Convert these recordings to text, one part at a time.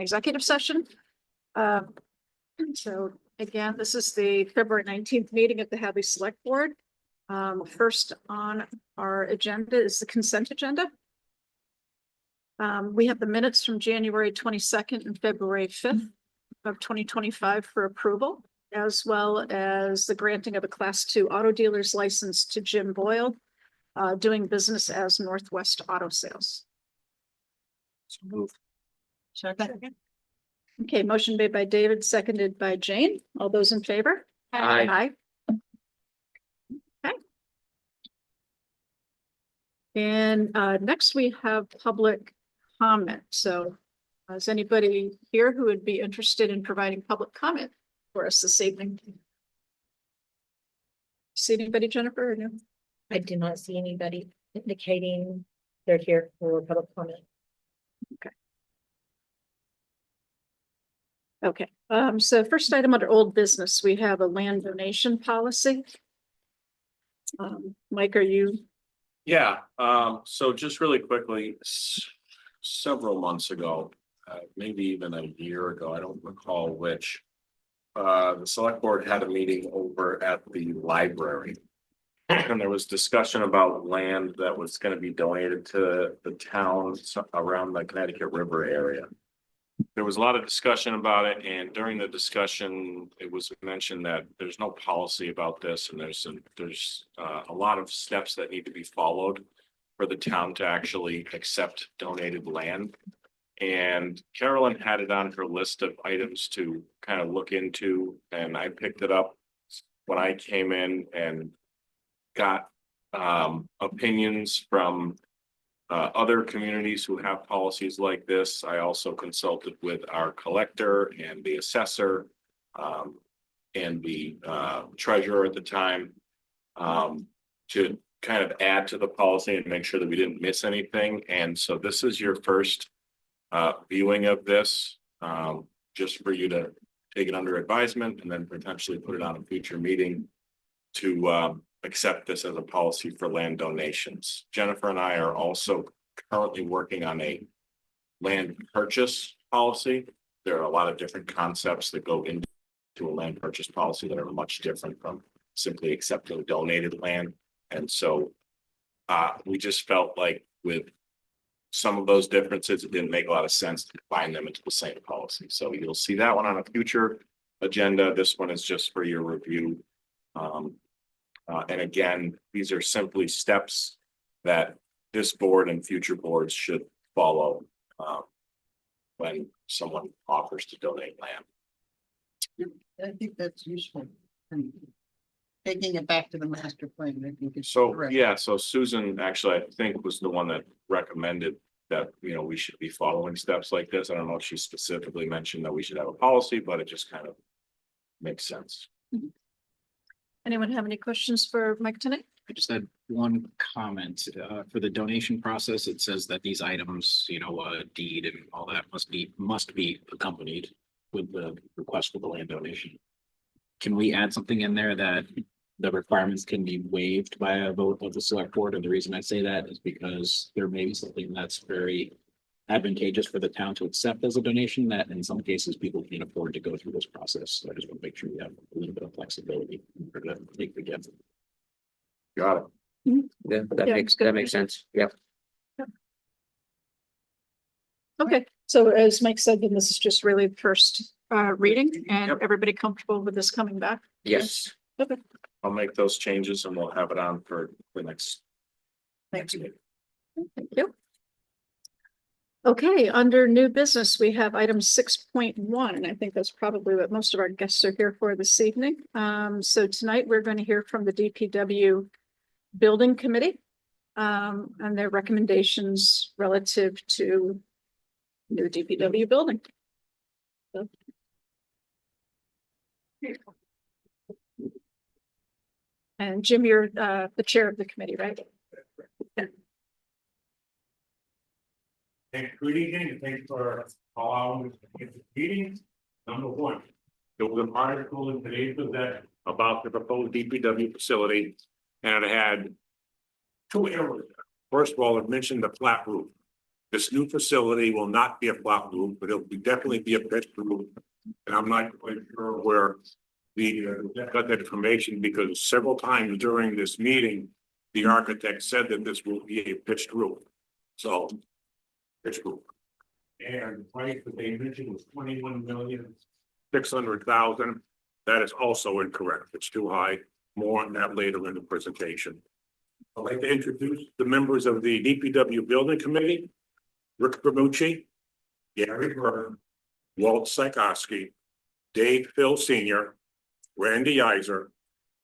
executive session. So again, this is the February 19th meeting of the Hadley Select Board. First on our agenda is the consent agenda. We have the minutes from January 22nd and February 5th of 2025 for approval, as well as the granting of a Class 2 auto dealer's license to Jim Boyle, doing business as Northwest Auto Sales. So move. Second. Okay, motion made by David, seconded by Jane. All those in favor? Aye. Okay. And next we have public comment. So is anybody here who would be interested in providing public comment for us this evening? See anybody, Jennifer, or no? I do not see anybody indicating they're here for public comment. Okay, so first item under old business, we have a land donation policy. Mike, are you? Yeah, so just really quickly, several months ago, maybe even a year ago, I don't recall which. The select board had a meeting over at the library. And there was discussion about land that was going to be donated to the towns around the Connecticut River area. There was a lot of discussion about it, and during the discussion, it was mentioned that there's no policy about this, and there's a lot of steps that need to be followed for the town to actually accept donated land. And Carolyn had it on her list of items to kind of look into, and I picked it up when I came in and got opinions from other communities who have policies like this. I also consulted with our collector and the assessor and the treasurer at the time to kind of add to the policy and make sure that we didn't miss anything. And so this is your first viewing of this, just for you to take it under advisement and then potentially put it on a future meeting to accept this as a policy for land donations. Jennifer and I are also currently working on a land purchase policy. There are a lot of different concepts that go into a land purchase policy that are much different from simply accepting donated land. And so we just felt like with some of those differences, it didn't make a lot of sense to combine them into the same policy. So you'll see that one on a future agenda. This one is just for your review. And again, these are simply steps that this board and future boards should follow when someone offers to donate land. I think that's useful. And taking it back to the master plan, I think is So, correct. yeah, so Susan actually, I think, was the one that recommended that, you know, we should be following steps like this. I don't know if she specifically mentioned that we should have a policy, but it just kind of makes sense. Anyone have any questions for Mike tonight? I just had one comment for the donation process. It says that these items, you know, deed and all that must be accompanied with the request for the land donation. Can we add something in there that the requirements can be waived by a vote of the select board? And the reason I say that is because there may be something that's very advantageous for the town to accept as a donation that in some cases people can't afford to go through this process. So I just want to make sure we have a little bit of flexibility for to take the gift. Got it. Yeah, Yeah, that makes sense. Yep. Okay, so as Mike said, then this is just really the first reading, and Yep. everybody comfortable with this coming back? Yes. Okay, I'll make those changes and we'll have it on for the next thank you. meeting. Thank you. Okay, under new business, we have item 6.1, and I think that's probably what most of our guests are here for this evening. So tonight we're going to hear from the DPW Building Committee and their recommendations relative to new DPW building. So. And Jim, you're the chair of the committee, right? Good evening, and thanks for allowing the meeting. Number one, there was an article in today's Gazette about the proposed DPW facility, and it had two areas. First of all, it mentioned the flat roof. This new facility will not be a flat roof, but it'll definitely be a pitched roof. And I'm not quite sure where got that information, because several times during this meeting, the architect said that this will be a pitched roof. So, pitched roof. And the price that they mentioned was 21,600,000. That is also incorrect. It's too high. More on that later in the presentation. I'd like to introduce the members of the DPW Building Committee. Rick Bermucci, Gary Byrne, Walt Sikorsky, Dave Phil Senior, Randy Iser,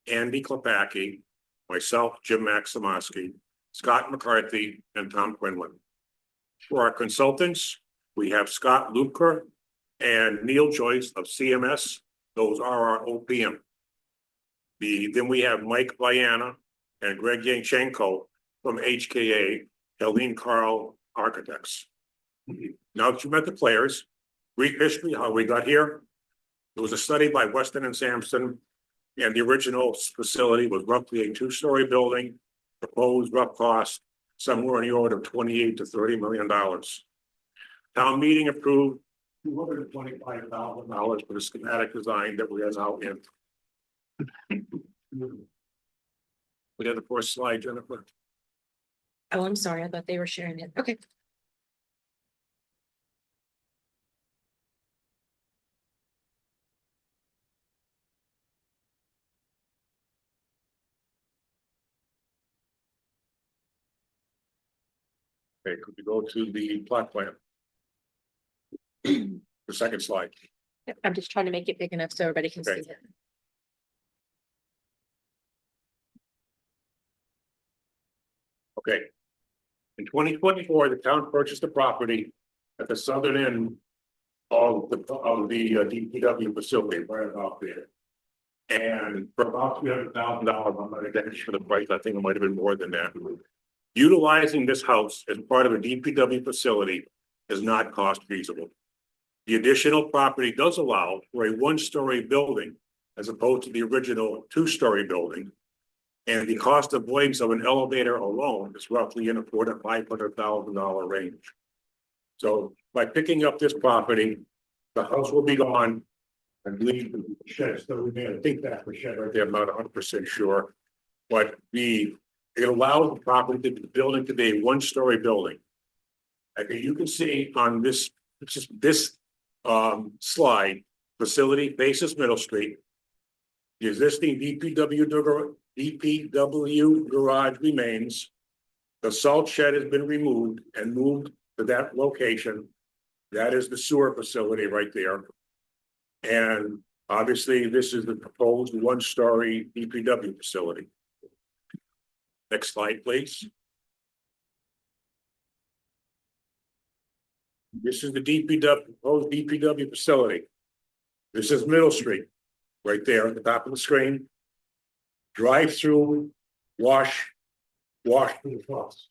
Andy Klepacki, myself, Jim Maximowski, Scott McCarthy, and Tom Quinlan. For our consultants, we have Scott Lupker and Neil Joyce of CMS. Those are our OPM. Then we have Mike Viana and Greg Yanchenko from HKA, Helene Carl Architects. Now that you met the players, brief history, how we got here. It was a study by Weston and Sampson, and the original facility was roughly a two-story building, proposed rough cost somewhere in the order of $28 to $30 million. Town meeting approved $225,000 for the schematic design that we are now in. We have the first slide, Jennifer. Oh, I'm sorry. I thought they were sharing it. Okay. Okay, could we go to the plot plan? The second slide. Yep, I'm just trying to make it big enough so everybody can see Okay. it. Okay. In 2024, the town purchased a property at the southern end of the DPW facility right about there. And for about $300,000, I'm not exactly sure the price, I think it might have been more than that. Utilizing this house as part of a DPW facility is not cost feasible. The additional property does allow for a one-story building as opposed to the original two-story building. And the cost avoidance of an elevator alone is roughly in a $400,000 to $500,000 range. So by picking up this property, the house will be gone. I believe the shed still remains. I think that's the shed right there. I'm not 100% sure. But it allows the property, the building to be a one-story building. I think you can see on this slide, facility faces Middle Street. The existing DPW garage remains. The salt shed has been removed and moved to that location. That is the sewer facility right there. And obviously, this is the proposed one-story DPW facility. Next slide, please. This is the proposed DPW facility. This is Middle Street, right there at the top of the screen. Drive-through, wash to the plus.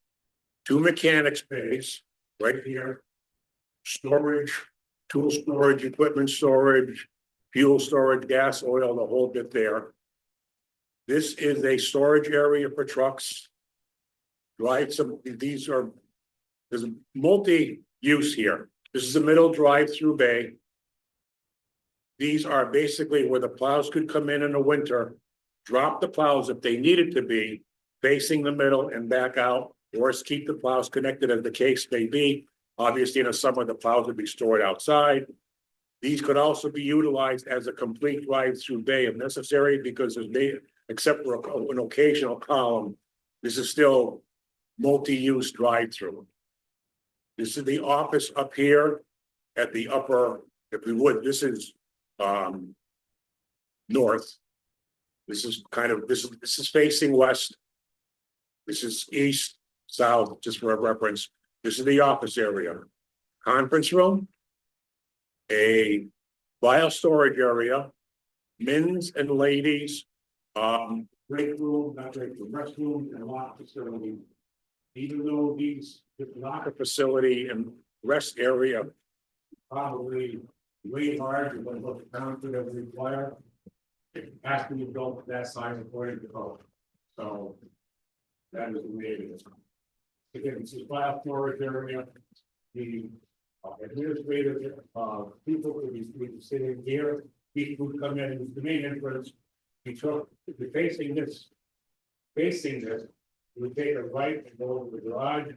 Two mechanics bays, right here. Storage, tool storage, equipment storage, fuel storage, gas, oil, the whole bit there. This is a storage area for trucks. There's multi-use here. This is the middle drive-through bay. These are basically where the plows could come in the winter, drop the plows if they needed to be, facing the middle and back out, or keep the plows connected as the case may be. Obviously, in the summer, the plows would be stored outside. These could also be utilized as a complete drive-through bay if necessary, because except for an occasional column, this is still multi-use drive-through. This is the office up here at the upper, if we would, this is north. This is facing west. This is east, south, just for a reference. This is the office area. Conference room, a file storage area, men's and ladies, break room, restroom, and lock facility. Even though these locker facility and rest area probably way hard, but what the town could have required, it has to be built that size according to code. So that is the way it is. Again, this is file storage area. the administrative, people who be sitting here, people who come in the main entrance. We took, we're facing this, we take a right and go to the garage.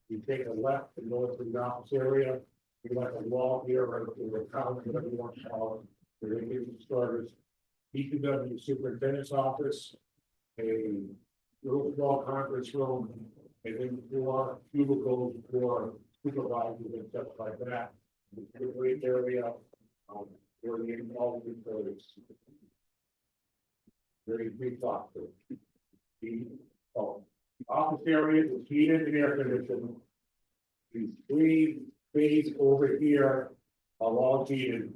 We take a left and go to the office area. We got a wall here, right to the counter, whatever you want to call it, where they give you starters. DPW superintendent's office, a little small conference room, and then 4 cubicles for supervisors and stuff like that. It's a great area, where the involved employees. Very big thoughtful. The office area is heated and air conditioned. These 3 bays over here are all heated.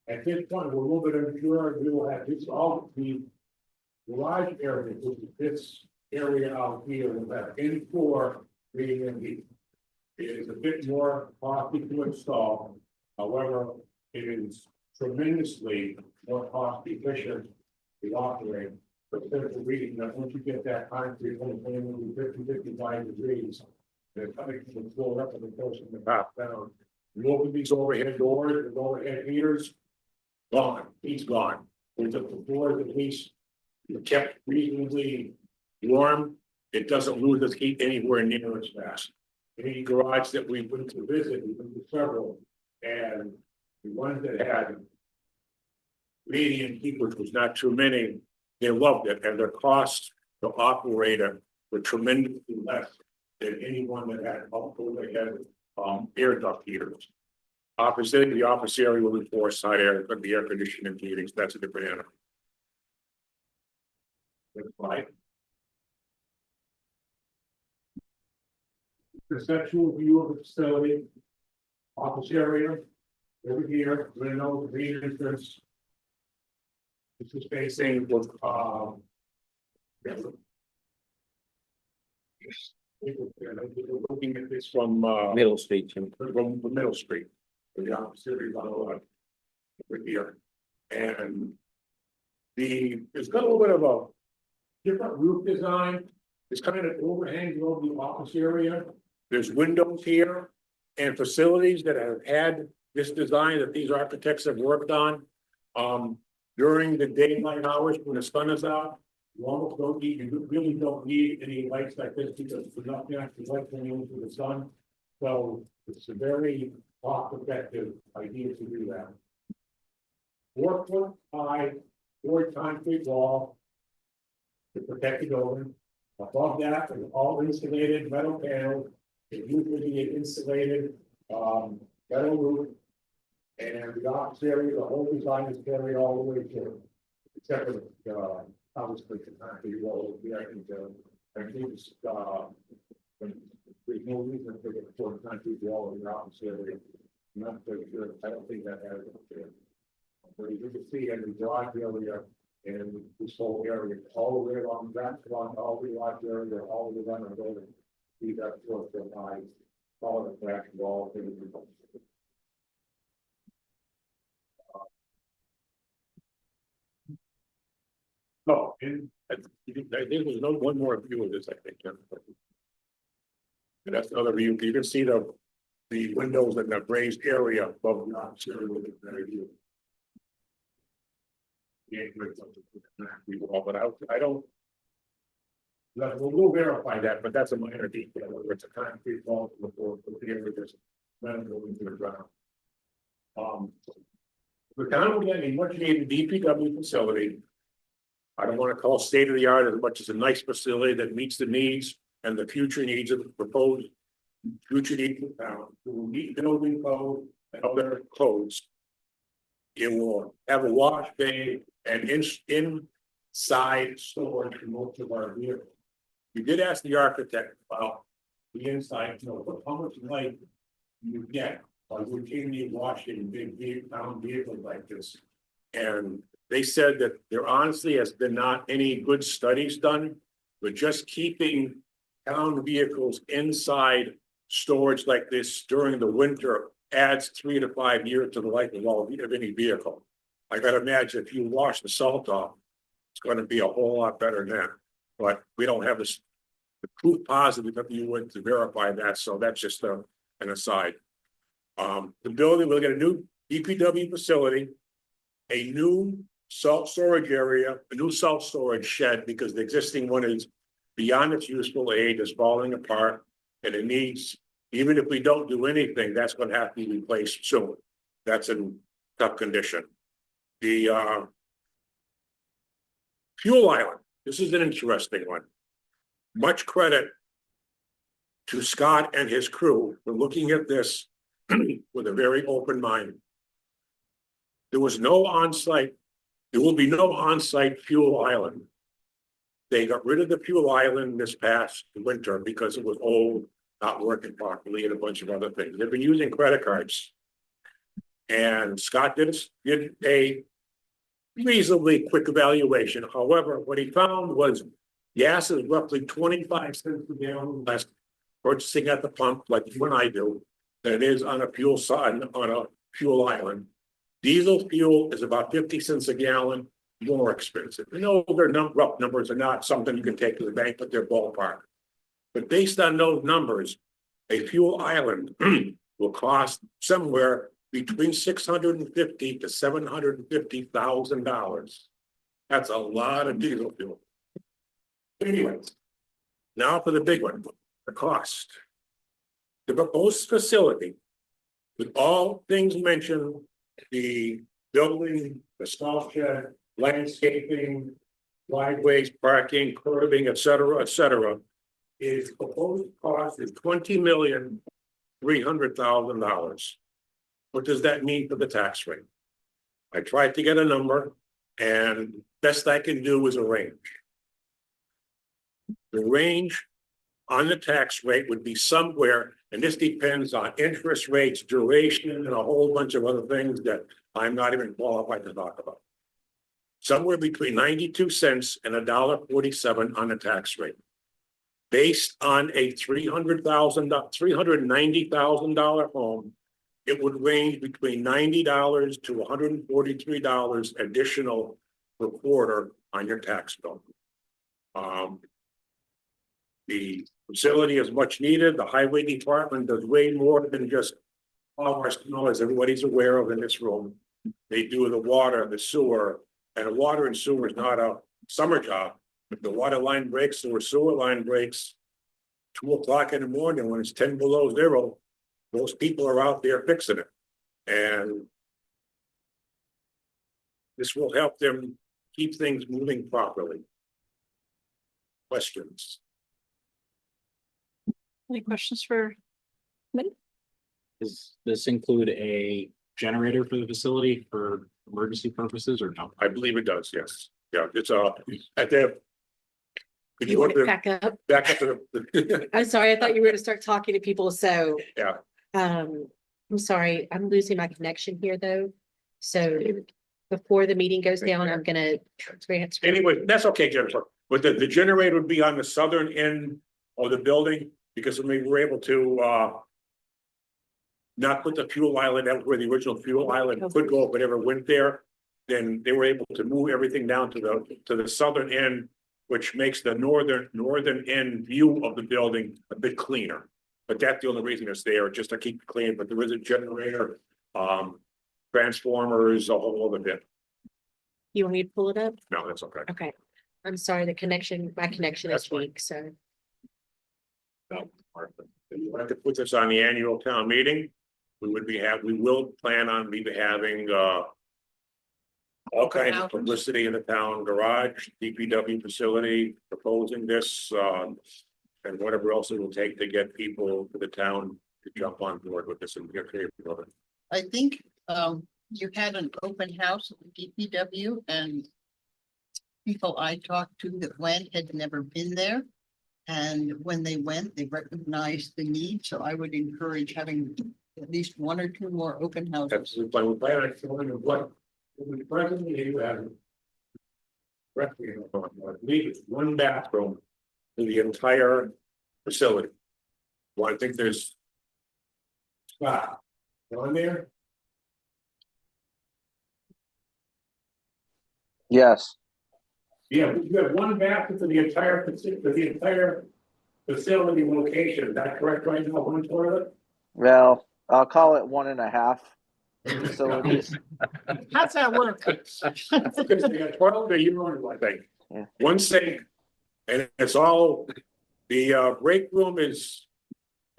At this point, we're a little bit unsure, we will have this all the garage area, which is this area out here, will have in-floor reading and heat. It is a bit more costly to install, however, it is tremendously more cost efficient to operate. But there's a reading that once you get that concrete, when it's only 55 degrees, they're coming from the floor up and the coast from the top down. You open these overhead doors, and overhead heaters, gone, he's gone. We took the floors at least, kept reasonably warm. It doesn't lose its heat anywhere near as fast. Any garage that we went to visit, we went to several, and the ones that had radiant heat, which was not too many, they loved it, and their costs to operate were tremendously less than anyone that had overhead air duct heaters. Opposite, the office area will be 4 side air, but the air conditioning and heating, so that's a different animal. That's right. Conceptual view of the facility. Office area. Over here, window, green entrance. This is facing with, looking at this from, Middle Street, Jim. from Middle Street. The office area over here. And it's got a little bit of a different roof design. It's kind of overhanging over the office area. There's windows here and facilities that have had this design that these architects have worked on. During the daylight hours when the sun is out, you almost don't need, you really don't need any lights like this because there's nothing actually light coming into the sun. So it's a very cost-effective idea to do that. 4-foot high, 4 concrete wall to protect the building. Above that is all insulated metal panels. It usually be an insulated metal roof. And the office area, the whole design is carried all the way to, except for the obviously the concrete wall. I think it's there's no reason for the concrete wall in the office area. I'm not very sure. I don't think that has it there. But you can see in the garage area and this whole area, all the way along that along all the garage area, all the way around the building. See that sort of high, all the back wall things. Oh, and I think there's one more view of this, I think. And that's the other view. You can see the windows in the raised area above the office area with the very view. Yeah, but I don't. We'll verify that, but that's a minor detail. Whether it's a concrete wall before the area just metal going to the ground. The town will get a much needed DPW facility. I don't want to call state of the art as much as a nice facility that meets the needs and the future needs of the proposed future needs of the town. It will meet building code and other codes. It will have a wash bay and inside storage for most of our vehicles. We did ask the architect about the inside, how much light you get by routinely washing big town vehicles like this. And they said that there honestly has been not any good studies done, but just keeping town vehicles inside storage like this during the winter adds 3 to 5 years to the life of any vehicle. I gotta imagine if you wash the salt off, it's gonna be a whole lot better than that. But we don't have the proof positive that you would to verify that, so that's just an an aside. The building, we'll get a new DPW facility, a new salt storage area, a new salt storage shed, because the existing one is beyond its useful age, is falling apart, and it needs, even if we don't do anything, that's gonna have to be replaced soon. That's in tough condition. The fuel island, this is an interesting one. Much credit to Scott and his crew for looking at this with a very open mind. There was no on-site, there will be no on-site fuel island. They got rid of the fuel island this past winter because it was old, not working properly, and a bunch of other things. They've been using credit cards. And Scott did a reasonably quick evaluation. However, what he found was gas is roughly 25 cents a gallon less purchasing at the pump, like you and I do, than it is on a fuel side, on a fuel island. Diesel fuel is about 50 cents a gallon more expensive. You know, their rough numbers are not something you can take to the bank, but they're ballpark. But based on those numbers, a fuel island will cost somewhere between $650,000 to $750,000. That's a lot of diesel fuel. Anyways, now for the big one, the cost. The proposed facility, with all things mentioned, the building, the salt shed, landscaping, driveways, parking, curbing, et cetera, is proposed cost is $20,300,000. What does that mean for the tax rate? I tried to get a number, and best I can do is a range. The range on the tax rate would be somewhere, and this depends on interest rates, duration, and a whole bunch of other things that I'm not even qualified to talk about. Somewhere between 92 cents and $1.47 on the tax rate. Based on a $390,000 home, it would range between $90 to $143 additional per quarter on your tax bill. The facility is much needed. The highway department does way more than just all our snow, as everybody's aware of in this room. They do the water, the sewer, and the water and sewer is not a summer job. If the water line breaks or sewer line breaks 2 o'clock in the morning when it's 10 below zero, most people are out there fixing it. And this will help them keep things moving properly. Questions? Any questions for me? Does this include a generator for the facility for emergency purposes or no? I believe it does, yes. Yeah, it's at the. Could You you want want to to back up? back up to the? I'm sorry, I thought you were gonna start talking to people, so. Yeah. I'm sorry, I'm losing my connection here, though. So before the meeting goes down, I'm gonna transfer. Anyway, that's okay, Jennifer. But the generator would be on the southern end of the building, because we were able to not put the fuel island out where the original fuel island could go if it ever went there. Then they were able to move everything down to the southern end, which makes the northern end view of the building a bit cleaner. But that's the only reason it's there, just to keep it clean. But there is a generator, transformers, a whole other bit. You want me to pull it up? No, that's okay. Okay. I'm sorry, my connection That's is fine. weak, so. No, Martha, if you want to put this on the annual town meeting, we will plan on having all kinds of publicity in the town garage, DPW facility, proposing this, and whatever else it will take to get people to the town to jump on board with this and get creative with it. I think you had an open house at the DPW, and people I talked to that went had never been there. And when they went, they recognized the need, so I would encourage having at least 1 or 2 more open houses. Absolutely, we plan on filling in what we presently have. I believe it's 1 bathroom in the entire facility. Well, I think there's. On there? Yes, Yeah, we have 1 bathroom for the entire facility location. Is that correct right now, 1 toilet? Well, I'll call it 1.5 facilities. How's that work? Because they got 12 a year, I think. Yeah. One sink, and it's all, the break room is,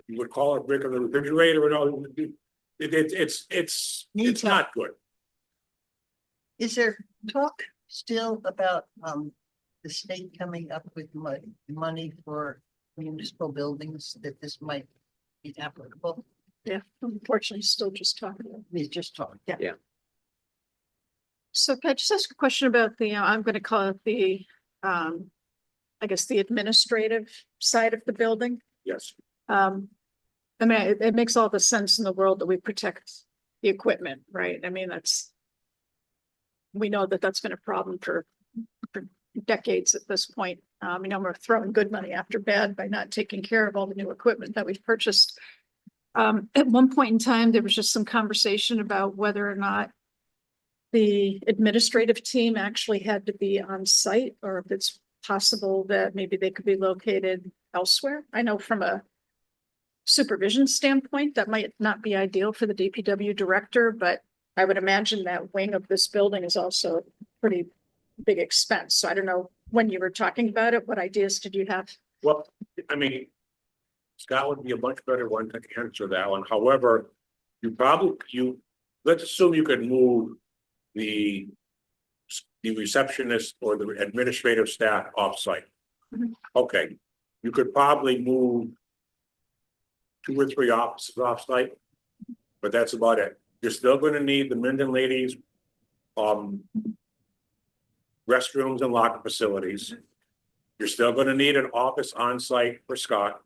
you would call it break of the refrigerator and all. It's not good. Is there talk still about, the state coming up with money for municipal buildings that this might be applicable? Yeah, unfortunately, still just talking. We just talk. Yeah. So can I just ask a question about the, I'm gonna call it the, I guess, the administrative side of the building? Yes. I mean, it makes all the sense in the world that we protect the equipment, right? I mean, we know that that's been a problem for decades at this point. You know, we're throwing good money after bad by not taking care of all the new equipment that we've purchased. At one point in time, there was just some conversation about whether or not the administrative team actually had to be on site, or if it's possible that maybe they could be located elsewhere. I know from a supervision standpoint, that might not be ideal for the DPW director, but I would imagine that wing of this building is also pretty big expense. So I don't know, when you were talking about it, what ideas did you have? Well, I mean, Scott would be a much better one to answer that one. However, let's assume you could move the receptionist or the administrative staff offsite. Mhm. Okay, you could probably move 2 or 3 offices offsite, but that's about it. You're still gonna need the Minden ladies, restrooms and locker facilities. You're still gonna need an office on site for Scott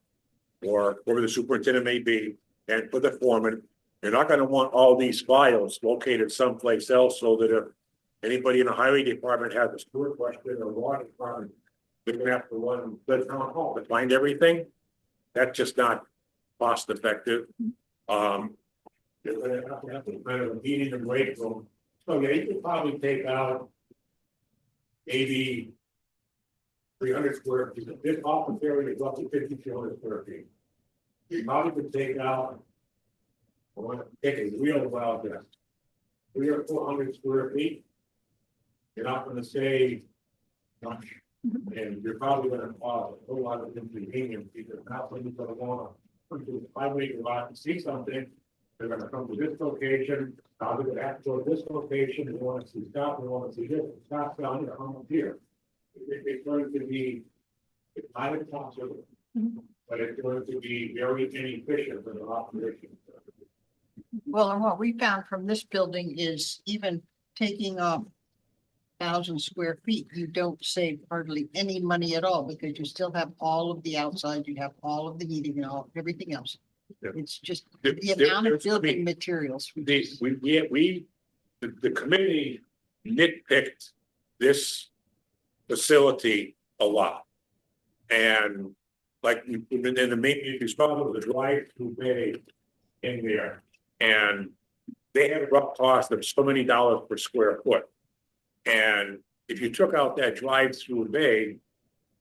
or whoever the superintendent may be, and for the foreman. You're not gonna want all these files located someplace else, so that if anybody in the highway department has a sewer question or water department, they're gonna have to run the town hall to find everything. That's just not cost effective. You're gonna have to kind of a meeting and break room. So yeah, you could probably take out maybe 300 square feet. This office area is roughly 5,200 square feet. You probably could take out, I want to take a real wild guess, 300 or 400 square feet. You're not going to save much, and you're probably going to cause a whole lot of inconvenience, because now somebody's going to want to come to the highway garage and see something. They're going to come to this location. Now they're going to have to go to this location. They want to see Scott. They want to see this. Scott's down here. I'm up here. It's going to be, it's not impossible, but it's going to be very inefficient for the operation. Well, and what we found from this building is even taking off 1,000 square feet, you don't save hardly any money at all, because you still have all of the outside, you have all of the heating and everything else. Yeah. It's just There- the amount of there's gonna be- building materials. The committee nitpicked this facility a lot. And like, in the main, responsible for the drive-through bay in there. And they had a rough cost of so many dollars per square foot. And if you took out that drive-through bay,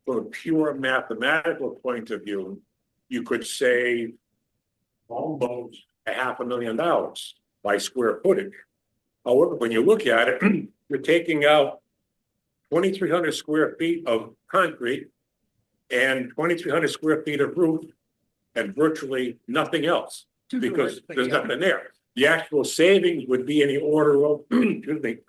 from a pure mathematical point of view, you could save almost $500,000 by square footage. However, when you look at it, you're taking out 2,300 square feet of concrete and 2,300 square feet of roof and virtually nothing else, because there's nothing there. The actual savings would be in the order of, excuse me,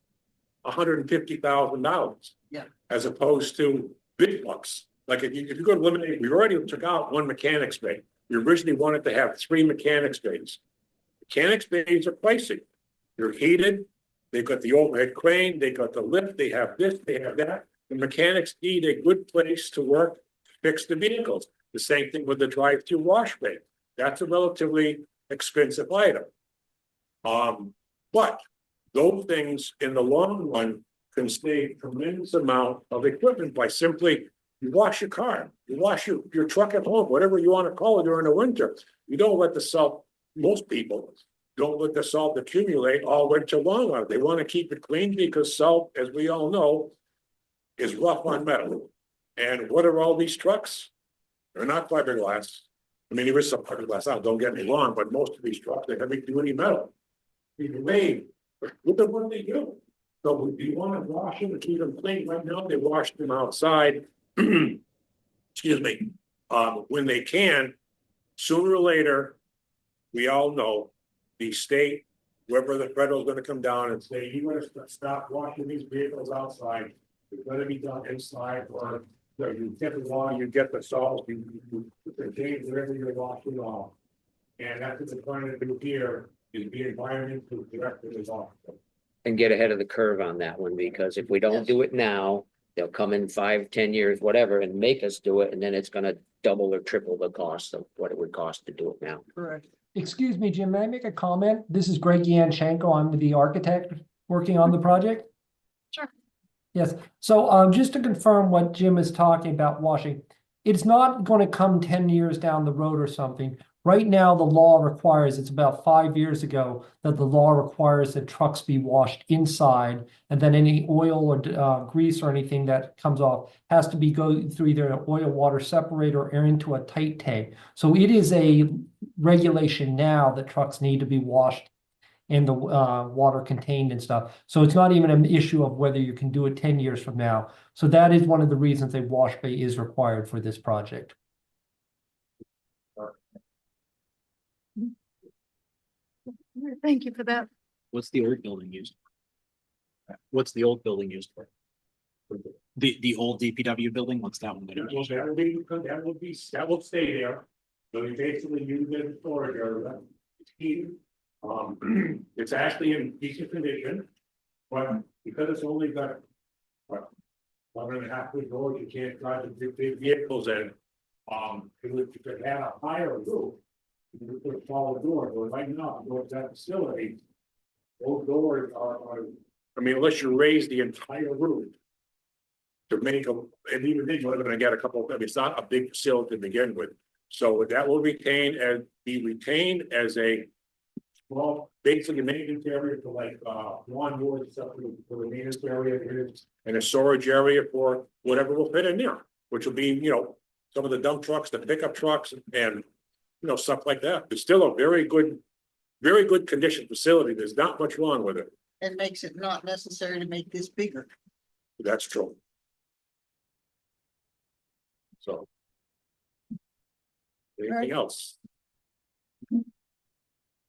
$150,000. Yeah. As opposed to big bucks. Like if you go to eliminate, we already took out 1 mechanics bay. We originally wanted to have 3 mechanics bays. Mechanics bays are pricey. They're heated. They've got the overhead crane. They got the lift. They have this. They have that. The mechanics need a good place to work, to fix the vehicles. The same thing with the drive-through wash bay. That's a relatively expensive item. But those things in the long run can save tremendous amount of equipment by simply, you wash your car, you wash your truck at home, whatever you want to call it during the winter. You don't let the salt, most people don't let the salt accumulate all winter long on it. They want to keep it clean because salt, as we all know, is rough on metal. And what are all these trucks? They're not fiberglass. I mean, there is some fiberglass out, don't get me wrong, but most of these trucks, they're heavy duty metal. People made, look at what they do. So if you wanna wash them, keep them clean, right now, they wash them outside. Excuse me, when they can, sooner or later, we all know the state, whoever the federal's gonna come down and say, you gotta stop washing these vehicles outside. It's gonna be done inside, or you get the law, you get the salt, you change whatever you're washing off. And that's what they're trying to do here, is be environmental directed as well. And get ahead of the curve on that one, because if we don't do it now, they'll come in 5, 10 years, whatever, and make us do it, and then it's gonna double or triple the cost of what it would cost to do it now. Correct. Excuse me, Jim, may I make a comment? This is Greg Yanchenko. I'm the architect working on the project. Sure. Yes, so just to confirm what Jim is talking about washing, it's not going to come 10 years down the road or something. Right now, the law requires, it's about 5 years ago, that the law requires that trucks be washed inside, and then any oil or grease or anything that comes off has to be go through either an oil water separator or into a tight tank. So it is a regulation now that trucks need to be washed and the water contained and stuff. So it's not even an issue of whether you can do it 10 years from now. So that is one of the reasons a wash bay is required for this project. Thank you for that. What's the old building used? For? What's the old building used for? The old DPW building, what's that one? gonna be used for? That will stay there. So you basically use it as storage area. It's heated. It's actually in decent condition. But because it's only got, what, 1.5 foot doors, you can't drive the big vehicles in. If it had a higher roof, you could put a smaller door, but right now, with that facility, those doors are, I mean, unless you raise the entire roof to make them, and even then, you're gonna get a couple, I mean, it's not a big facility to begin with. So that will be retained as a, well, basically maintenance area for like, lawn boards and stuff for the maintenance area is, and a storage area for whatever will fit in there, which will be, you know, some of the dump trucks, the pickup trucks, and, you know, stuff like that. It's still a very good condition facility. There's not much wrong with it. It makes it not necessary to make this bigger. That's true. So. Anything else?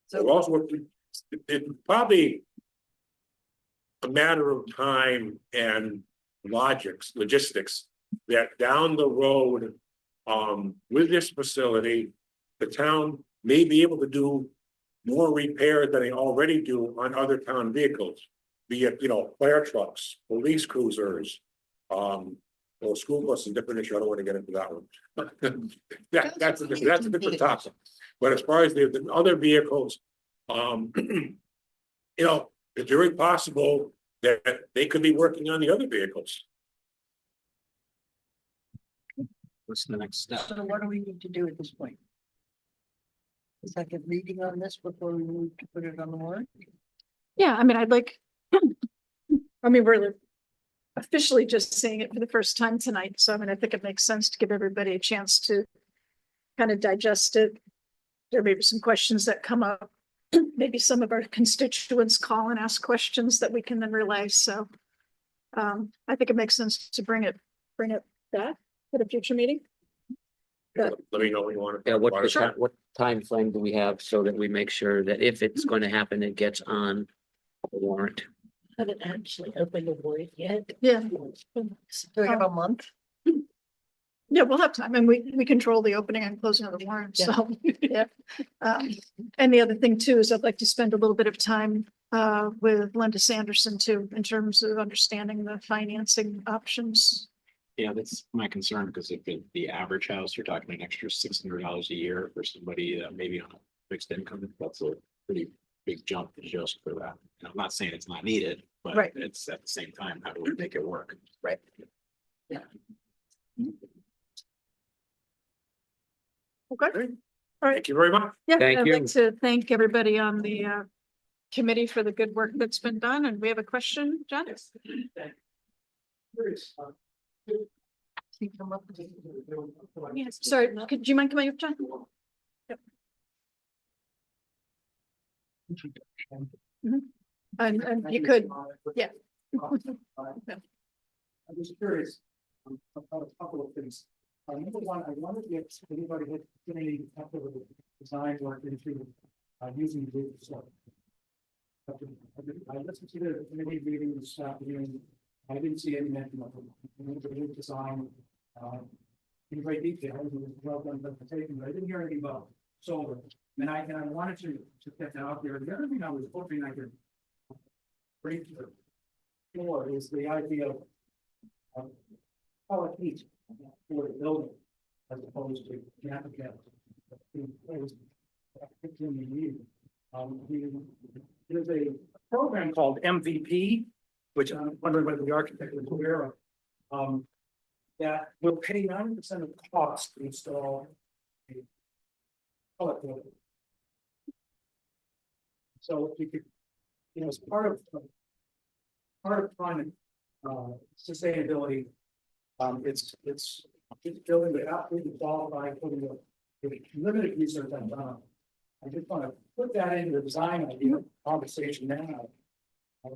So also, it's probably a matter of time and logistics that down the road, with this facility, the town may be able to do more repairs than they already do on other town vehicles. Be it, you know, fire trucks, police cruisers, or school buses, different issue. I don't want to get into that one. That's a different topic. But as far as the other vehicles, you know, it's very possible that they could be working on the other vehicles. What's the next step? So what do we need to do at this point? Second reading on this before we move to put it on the warrant? Yeah, I mean, I'd like, I mean, we're officially just seeing it for the first time tonight. So I mean, I think it makes sense to give everybody a chance to kind of digest it. There may be some questions that come up. Maybe some of our constituents call and ask questions that we can then relay. So I think it makes sense to bring it back at a future meeting. Let me know what you want to. Yeah, talk about it. what time frame do we have so that we make sure that if it's going to happen, it gets on the warrant? Haven't actually opened the warrant yet. Yeah, Do we have a month? yeah, we'll have time and we control the opening and closing of the warrant. So, yeah. And the other thing too, is I'd like to spend a little bit of time with Linda Sanderson too, in terms of understanding the financing options. Yeah, that's my concern, because if the average house, you're talking an extra $600 a year for somebody maybe on a fixed income, that's a pretty big jump just for that. And I'm not saying it's not needed, but Right. it's at the same time, how do we make it work? Right. Okay, all right. Thank you very much. Yeah, Thank I'd you. like to thank everybody on the committee for the good work that's been done. And we have a question, John? Yes, sorry, could you mind coming up, John? And you could, yeah. I'm just curious about a couple of things. Number one, I wondered if anybody had any type of design work into using the data set. I listened to the committee meeting this afternoon. I didn't see any mention of the design in great detail. It was well done presentation, but I didn't hear anything about solar. And I wanted to get that out there. The other thing I was hoping I could bring to the floor is the idea of color heat for the building as opposed to natural gas. There's a program called MVP, which I'm wondering whether the architect is aware of. That will pay 90% of the cost to install a color filter. So if you could, as part of climate sustainability, it's building the absolutely qualified for the limited research I've done. I just want to put that into the design idea conversation now,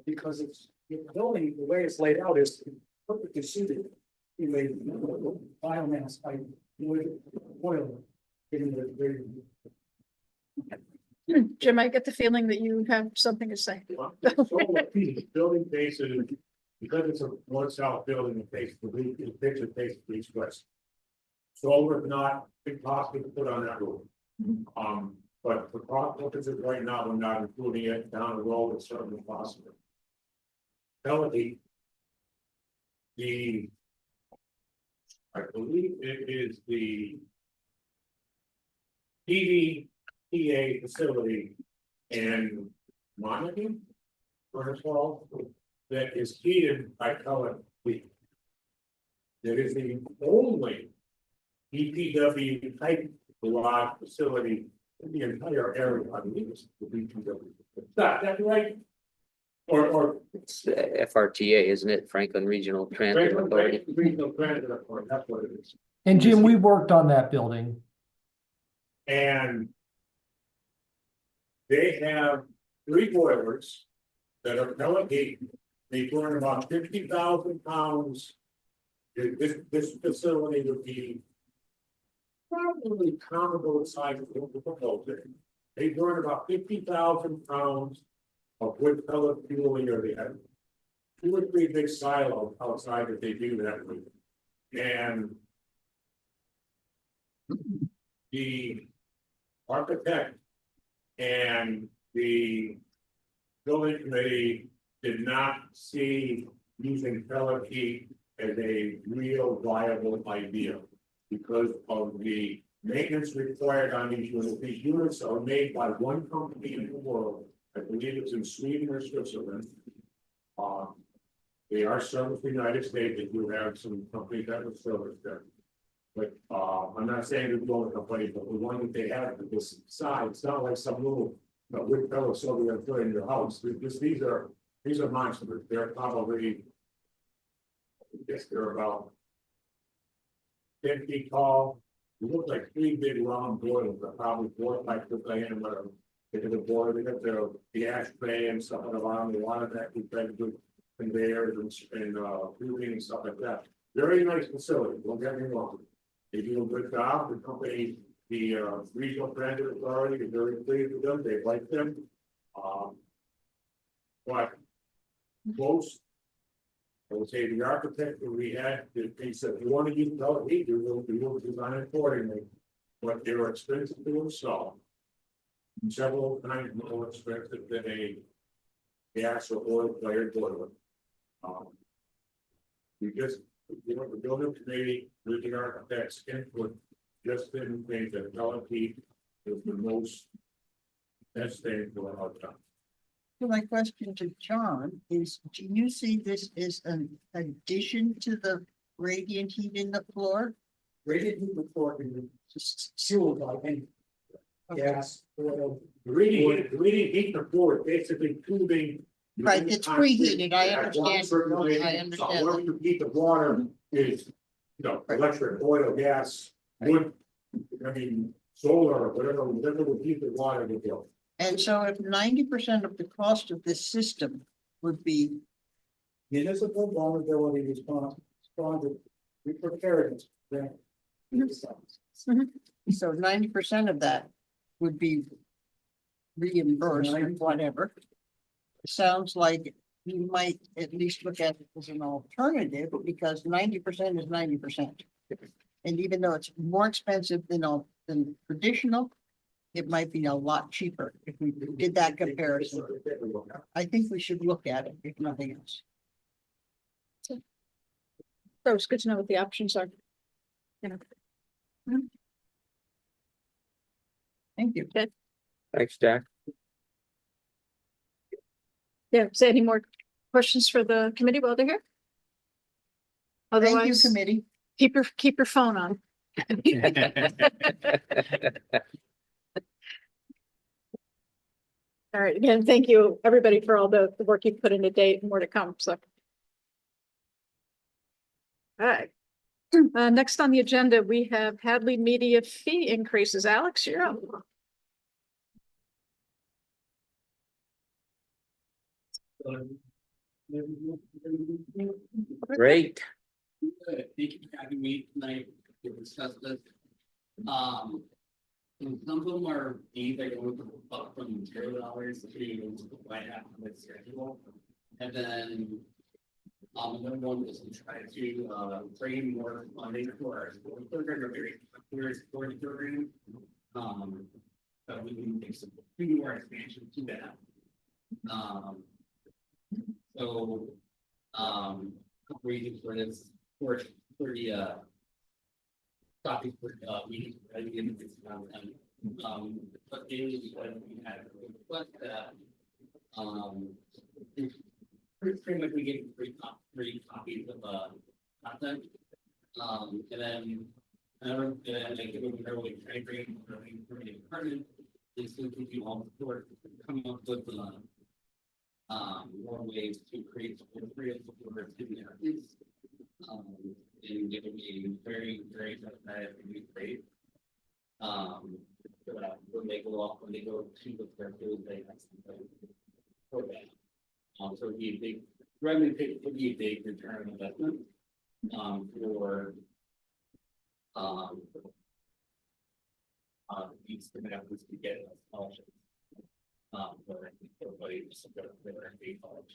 because it's the building, the way it's laid out is perfectly suited to a biomass type with oil. Jim, I get the feeling that you have something to say. Building faces, because it's a north-south building, it faces the roof, it faces east-west. Solar is not possible to put on that roof. But for cost purposes right now, we're not including it. Down the road, it's certainly possible. Melody, I believe it is the EVPA facility in Monaghan, Hall, that is heated by pellet heat. That is the only EPW type garage facility in the entire area. I believe it's the EPW. That's right. Or It's FRTA, isn't it? Franklin Regional Transit Authority. Regional Transit Authority, that's what it is. And Jim, we worked on that building. And they have 3 boilers that are pellet heat. They burn about 50,000 pounds. This facility would be probably comparable in size to the proposal. They burn about 50,000 pounds of wood pellet fuel a year. They have 2 or 3 big silos outside that they do that with. And the architect and the building committee did not see using pellet heat as a real viable idea because of the maintenance required on these units. These units are made by one company in the world. I believe it's in Sweden or Switzerland. They are serviced in the United States. They do have some companies that would service them. But I'm not saying they're going to company, but the one that they have at this side, it's not like some little wood pellet so we have put in your house. These are monsters. They're probably, I guess they're about 10 feet tall. They look like 3 big round boilers, but probably 4 or 5 foot diameter. They got the boiler, they got the ashtray and stuff around. A lot of that we try to do conveyors and tubing and stuff like that. Very nice facility. Don't get me wrong. They do a good job. The company, the Regional Transit Authority is very pleased with them. They like them. But most, I would say the architect that we had, they said, you want to use pellet heat, we will design it accordingly. But they're expensive to install. Several times more expensive than a gas or oil fired boiler. We just, the building committee, with the architects input, just didn't think that pellet heat is the most best thing for our town. So my question to John is, do you see this as an addition to the radiant heat in the floor? Radiant heat report is just fueled by any gas, oil. The reading heat the floor is basically tubing. Right, it's preheated, I understand. I understand. Whatever you heat the water is, electric, oil, gas, wood, I mean, solar, whatever would heat the water to go. And so if 90% of the cost of this system would be, Municipal vulnerability response, preparedness. grant. so 90% of that would be reimbursed or whatever. Sounds like you might at least look at it as an alternative, because 90% is 90%. And even though it's more expensive than traditional, it might be a lot cheaper if we did that comparison. I think we should look at it, if nothing else. So it's good to know what the options are. You know, Thank you. Thanks, Jack. yeah, is there any more questions for the committee while they're here? Thank you, Otherwise, committee. keep your phone on. All right, again, thank you, everybody, for all the work you've put into date and more to come, so. All right. Next on the agenda, we have Hadley Media fee increases. Alex, you're up. Great. Thank you for having me tonight to discuss this. And some of them are fees that go up from $0 to right after the schedule. And then another one is to try to bring in more funding for our sport program, program. So we can make some more expansion to that. Couple reasons for this, for the topic for meetings, right? But daily we had a request that pretty much we get three copies of content. And then another I give them early training for the department is to give you all the work coming up with more ways to create support for student athletes. And giving a very, very great. When they go to the curriculum, they have something for that. So it'd be a big revenue, would be a big return on investment for these student athletes to get scholarships. But I think everybody just got a college.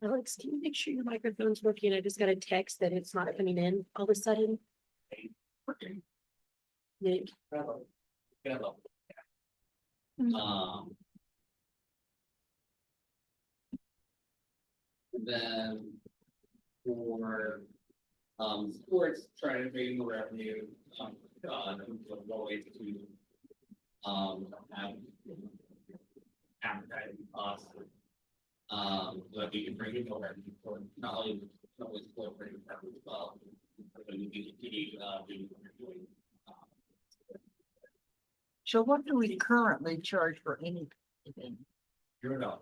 Alex, can you make sure your microphone's working? I just got a text that it's not coming in all of a sudden. Nick. Then for sports, trying to bring more revenue, ways to have advertising costs. But we can bring it over for not only sport, but as well. But we can continue doing what we're doing. So what do we currently charge for anything? $0.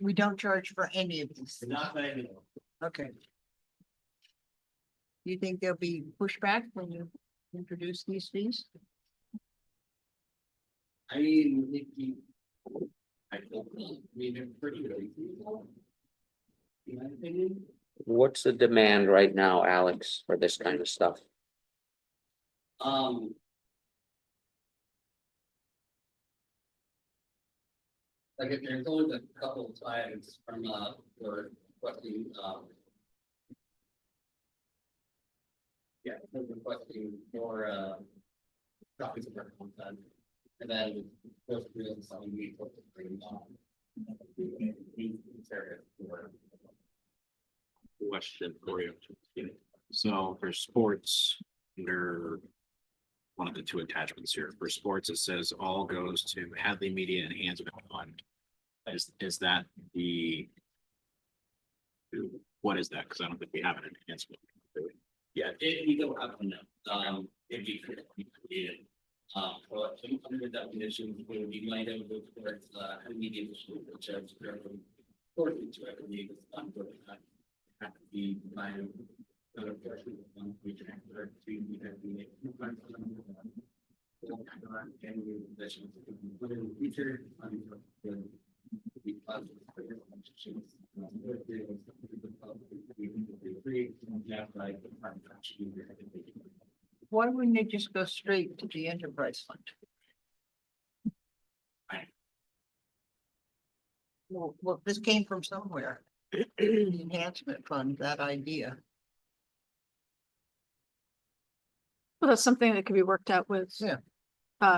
We don't charge for any of these. Not that I know. Okay. Do you think there'll be pushback when you introduce these fees? I mean, I don't know. I mean, they're pretty reasonable. In my opinion. What's the demand right now, Alex, for this kind of stuff? Like if there's only a couple of times from for requesting requesting more copies of our content, and then those real something we put to bring on. Question for you. So for sports, under one of the two attachments here, for sports, it says all goes to Hadley Media Enhancement Fund. Is that what is that? Because I don't think we have an enhancement. Yeah, we don't have enough. It'd be created. But under the definition, we might have looked towards media which is very important to every have to be kind of another portion of one we transfer to we have the and positions to in the future. Why wouldn't they just go straight to the enterprise fund? Well, this came from somewhere. The enhancement fund, that idea. Well, that's something that could be worked out with. Yeah.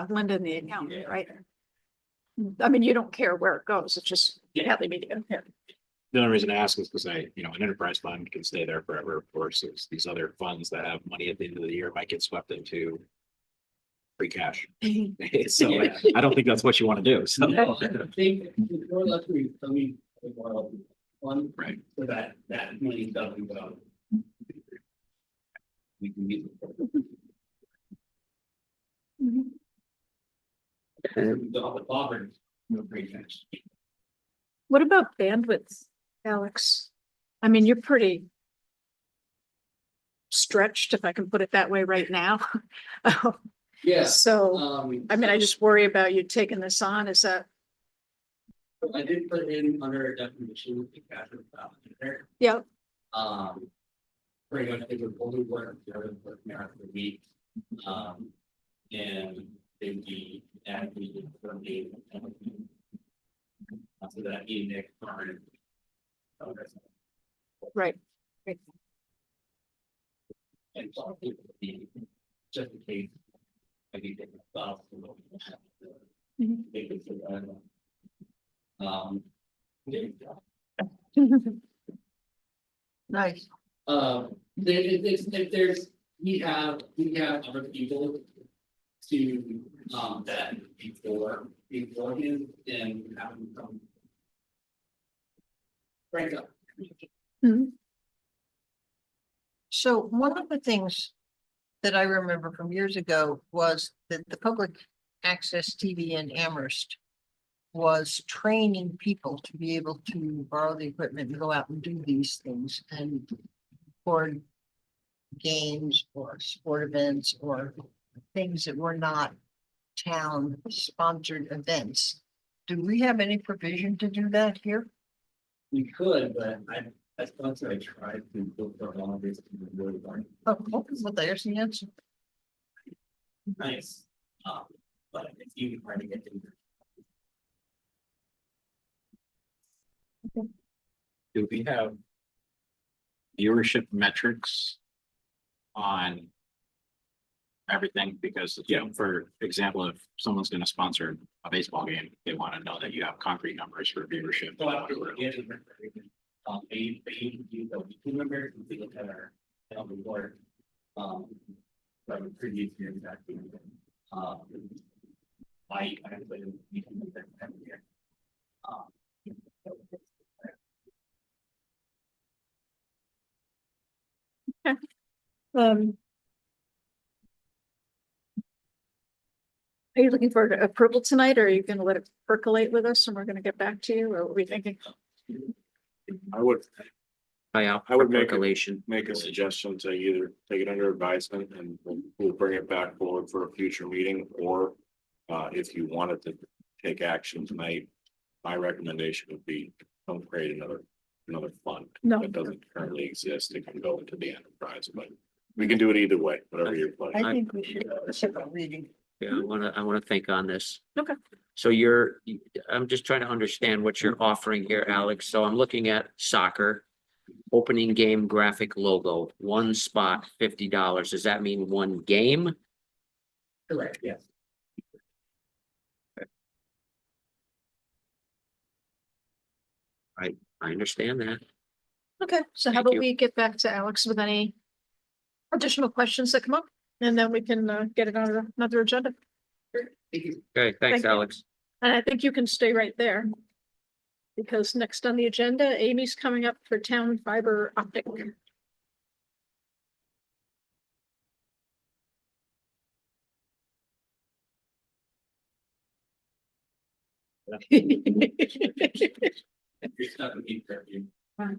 Linda and the accountant, right? I mean, you don't care where it goes, it's just how they meet it. Yeah. The only reason I ask is because an enterprise fund can stay there forever, of course, these other funds that have money at the end of the year might get swept into free cash. So I don't think that's what you want to do, so. No, I think we're lucky, one, Right. so that money doesn't go. We can use it. The poverty, no free cash. What about bandwidth, Alex? I mean, you're pretty stretched, if I can put it that way right now. Yeah. So, I mean, I just worry about you taking this on. Is that, I did put in under a definition of the cash there. yeah, Pretty much they would only work during the week. And they'd be aggregated for me. So that Nick. right. And so it would be just in case. I need to stop. Mhm. Make it so that, there you go. Nice. If there's, we have other people to, that before him and have him come. Frank up. Mhm. So one of the things that I remember from years ago was that the public access TV in Amherst was training people to be able to borrow the equipment and go out and do these things and for games or sport events or things that were not town sponsored events. Do we have any provision to do that here? We could, but I thought I tried to look for all of this to be really hard. Oh, well, there's the answer. Nice. But it's even hard to get to. Do we have viewership metrics on everything? Because, for example, if someone's going to sponsor a baseball game, they want to know that you have concrete numbers for viewership. So I would get it. They use the two members and they look at our report. From previous years actually. I put in. Every year. Are you looking for approval tonight, or are you gonna let it percolate with us and we're gonna get back to you, or what are we thinking? I would Buyout I would for make it- percolation. make a suggestion to either take it under advisement and we'll bring it back forward for a future meeting, or if you wanted to take action tonight, my recommendation would be don't create another fund. No. That doesn't currently exist. It can go into the enterprise, but we can do it either way, whatever your pleasure. I think we should have a second reading. Yeah, I wanna think on this. Okay. So I'm just trying to understand what you're offering here, Alex. So I'm looking at soccer. Opening game graphic logo, one spot, $50. Does that mean one game? Correct, yes. I understand that. Okay, so how Thank about you. we get back to Alex with any additional questions that come up, and then we can get it on another agenda. Okay, Thank thanks, you. Alex. And I think you can stay right there. Because next on the agenda, Amy's coming up for town fiber optic. You're stuck with me, Kirby. Hi.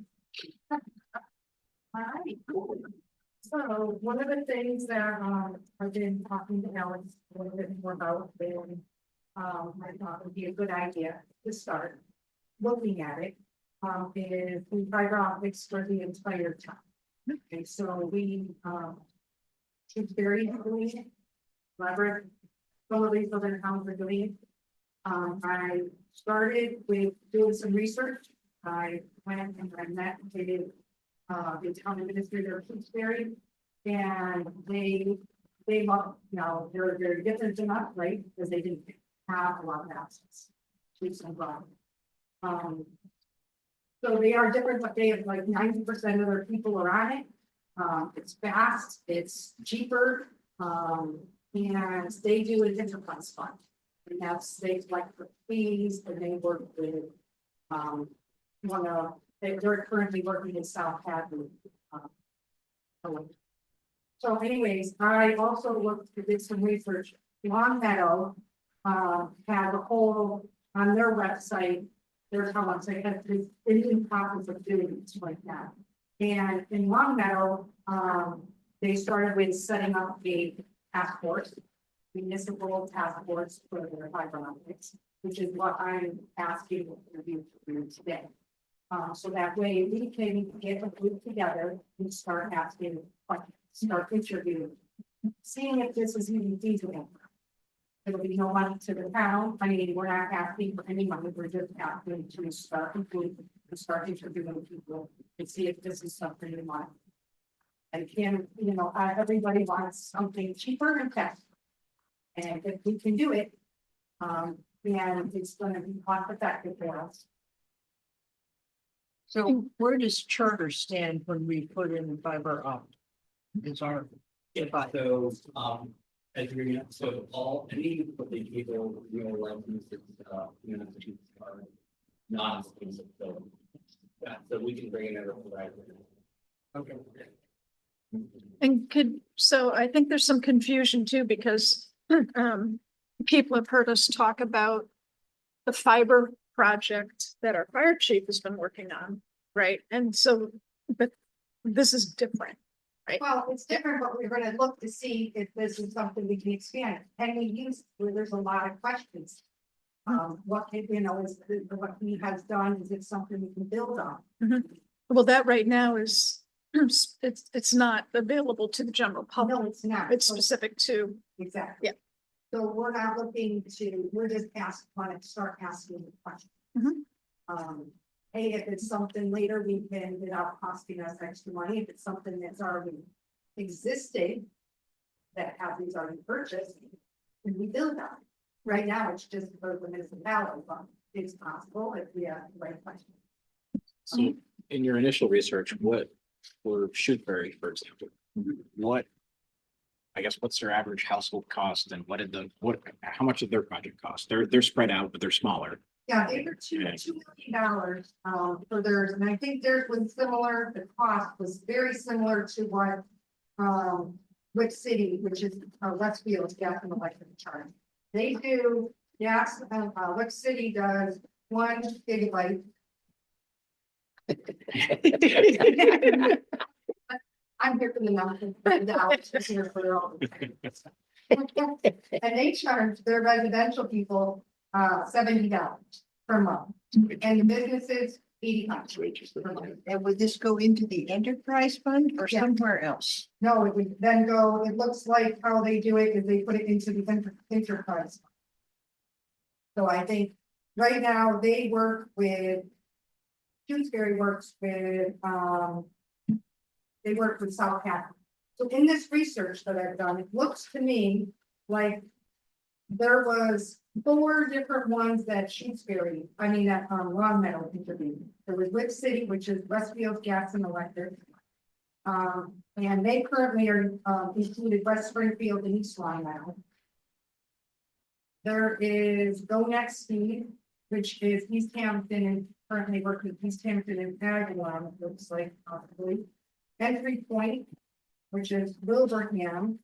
So one of the things that I've been talking to Alex a little bit more about, I thought would be a good idea to start looking at it. Is we fiber optics for the entire town. Okay, so we, it's very heavily leverage. Some of these other towns are doing it. I started with doing some research. I went and I met with the town administrator of Kingsbury. And they now they're different than us, right? Because they didn't have a lot of access to some broadband. So they are different, but they have like 90% of their people are on it. It's fast, it's cheaper, and they do an enterprise fund. And that's, they like for fees, and they work with, they're currently working in South Hadley. So anyways, I also did some research. Long Meadow, had a whole, on their website, there's how much they have this Indian process of doing things like that. And in Long Meadow, they started with setting up a task force, municipal task force for their fiber optics, which is what I'm asking you to do today. So that way we can get a group together and start asking questions, start interviewing, seeing if this is even feasible. It'll be no money to the town. I mean, we're not asking for any money. We're just asking to start interviewing people and see if this is something you want. And can, everybody wants something cheaper and faster. And if we can do it, and it's gonna be cost effective for us. So where does Charter stand when we put in the fiber optic? Is our. So, as you know, so any of the people, licenses, are not exclusive, so. Yeah, so we can bring it over right. Okay. And so I think there's some confusion too, because people have heard us talk about the fiber project that our fire chief has been working on, right? And so, but this is different. Right. Well, it's different, but we're gonna look to see if this is something we can expand. And we use, where there's a lot of questions. What, is what he has done, is it something we can build on? Well, that right now is, it's not available to the general public. No, it's not. It's specific to, Exactly. Yeah. So we're not looking to, we're just want to start asking the question. Hey, if it's something later, we can, without costing us extra money, if it's something that's already existed. That has these already purchased, and we build on it. Right now, it's just for the municipality, but it's possible if we have the right question. So in your initial research, what for Shrewsbury, for example, what's their average household cost and how much did their project cost? They're spread out, but they're smaller. Yeah, they were $2 million for theirs, and I think theirs was similar, the cost was very similar to what Wick City, which is Westfield's gas and electric charge. They do gas, Wick City does 1 gigabyte. I'm here for the mountain, the Alex here for all. And they charge their residential people $70 per month, and the businesses $85 per month. And would this go into the enterprise fund or Yeah. somewhere else? No, it would then go, it looks like how they do it is they put it into the enterprise. So I think right now they work with, Shrewsbury works with, they work with South Hadley. So in this research that I've done, it looks to me like there was 4 different ones that Shrewsbury, that Long Meadow intervened. There was Wick City, which is Westfield Gas and Electric. And they currently are included West Springfield and East Long Meadow. There is Go Next Speed, which is East Hampton, and currently working with East Hampton and Agawam, it looks like possibly. Entry Point, which is Wilbraham.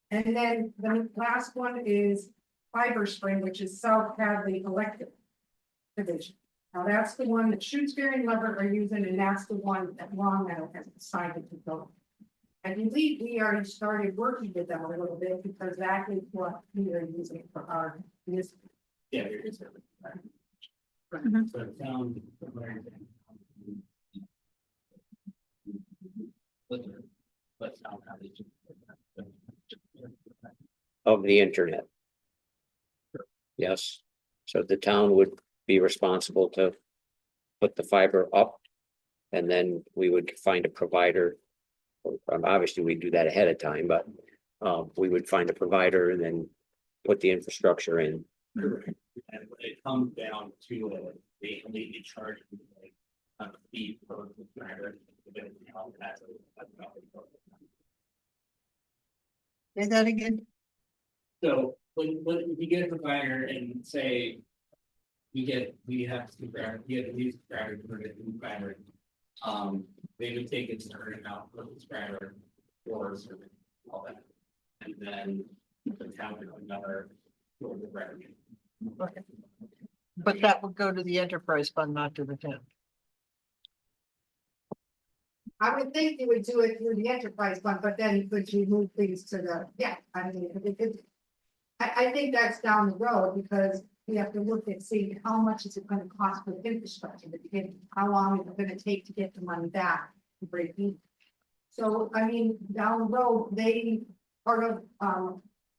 And then the last one is Fiber Spring, which is South Hadley Electric Division. Now that's the one that Shrewsbury and Leverett are using, and that's the one that Long Meadow has decided to go. I believe we already started working with them a little bit because that is what we are using for our municipal. Yeah, you're just. Mhm. So it sounds. But now how did you? Of the internet. Yes, so the town would be responsible to put the fiber up. And then we would find a provider. Obviously, we do that ahead of time, but we would find a provider and then put the infrastructure in. And when it comes down to they only charge you like a fee per subscriber. Say that again? So when you get a provider and say. We have subscribers, we have a new subscriber for the new fiber. They would take a certain amount per subscriber or certain, all that. And then the town would another for the revenue. But that would go to the enterprise fund, not to the town. I would think you would do it through the enterprise fund, but then could you move things to the, yeah, I mean, I think that's down the road because we have to look and see how much is it gonna cost for the infrastructure to begin, how long is it gonna take to get the money back to break even. So, I mean, down the road, part of,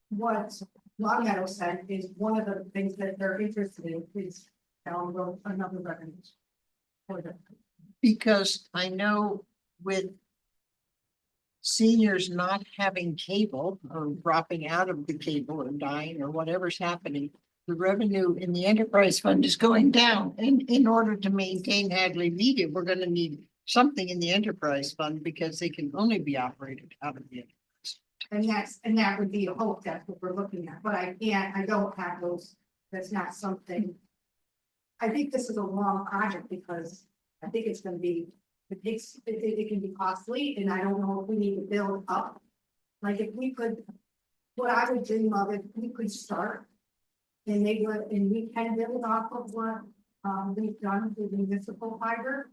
what Long Meadow said is one of the things that they're interested in is down the road, another revenue. For them. Because I know with seniors not having cable or dropping out of the cable or dying or whatever's happening, the revenue in the enterprise fund is going down. And in order to maintain Hadley Media, we're gonna need something in the enterprise fund because they can only be operated out of the enterprise. And that would be a hope, that's what we're looking at, but I don't have those, that's not something. I think this is a long project because I think it's gonna be, it can be costly, and I don't know if we need to build up. Like if we could, what I would dream of, if we could start. And we can build off of what, we've done with municipal fiber.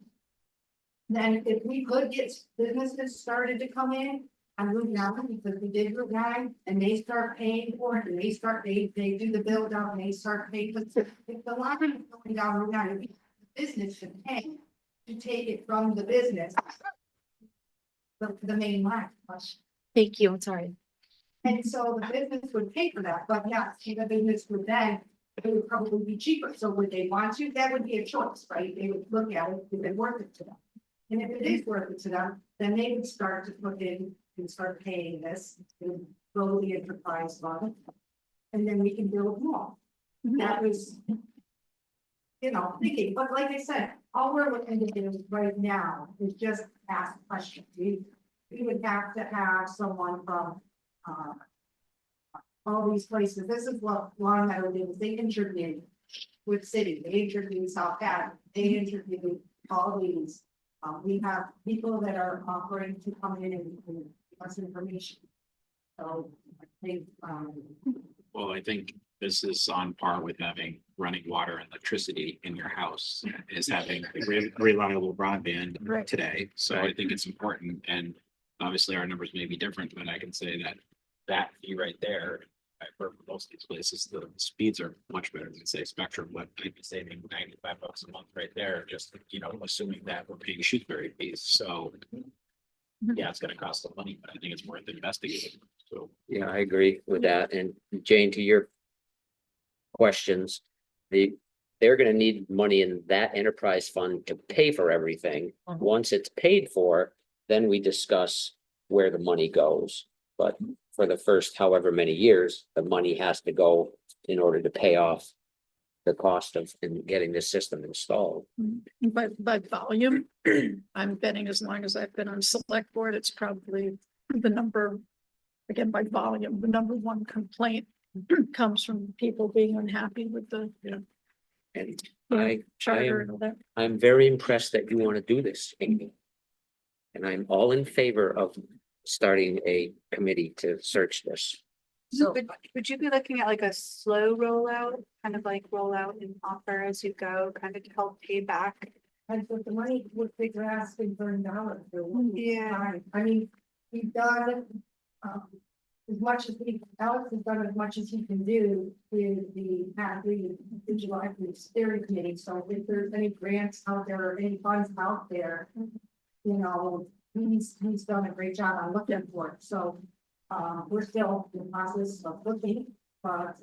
Then if we could get businesses started to come in on Route 9, because we did Route 9, and they start paying for it, and they do the build out, and they start paying, but if the line is going down Route 9, the business should pay to take it from the business. The main line. Thank you, I'm sorry. And so the business would pay for that, but yeah, the business would then, it would probably be cheaper, so would they want to, that would be a choice, right? They would look at it, if it worth it to them. And if it is worth it to them, then they would start to put in and start paying this, and grow the enterprise fund. And then we can build more. That was. Thinking, but like I said, all we're looking to do right now is just ask questions. We would have to have someone from all these places. This is what Long Meadow did, is they interviewed with city, they interviewed South Haven, they interviewed all these. We have people that are offering to come in and give us information. So I think, Well, I think this is on par with having running water and electricity in your house, is having reliable broadband Right. today. So I think it's important, and obviously our numbers may be different, but I can say that fee right there, for most of these places, the speeds are much better than say Spectrum, but I'd be saving $95 a month right there, just, assuming that we're paying Shrewsbury fees. So yeah, it's gonna cost some money, but I think it's worth investigating. So Yeah, I agree with that. And Jane, to your questions, they're gonna need money in that enterprise fund to pay for everything. Once it's paid for, then we discuss where the money goes. But for the first however many years, the money has to go in order to pay off the cost of getting this system installed. But by volume, I'm betting as long as I've been on select board, it's probably the number, again, by volume, the number one complaint comes from people being unhappy with the And charter and all that. I'm very impressed that you want to do this, Amy. And I'm all in favor of starting a committee to search this. So Would you be looking at like a slow rollout, kind of like roll out and offer as you go, kind of to help pay back? and with the money, would figure asking for $1 for one Yeah. time. I mean, we've done, as much as Alex has done as much as he can do with the digital equity steering committee. So if there's any grants out there or any funds out there, you know, he's done a great job on looking for it. So we're still in the process of looking, but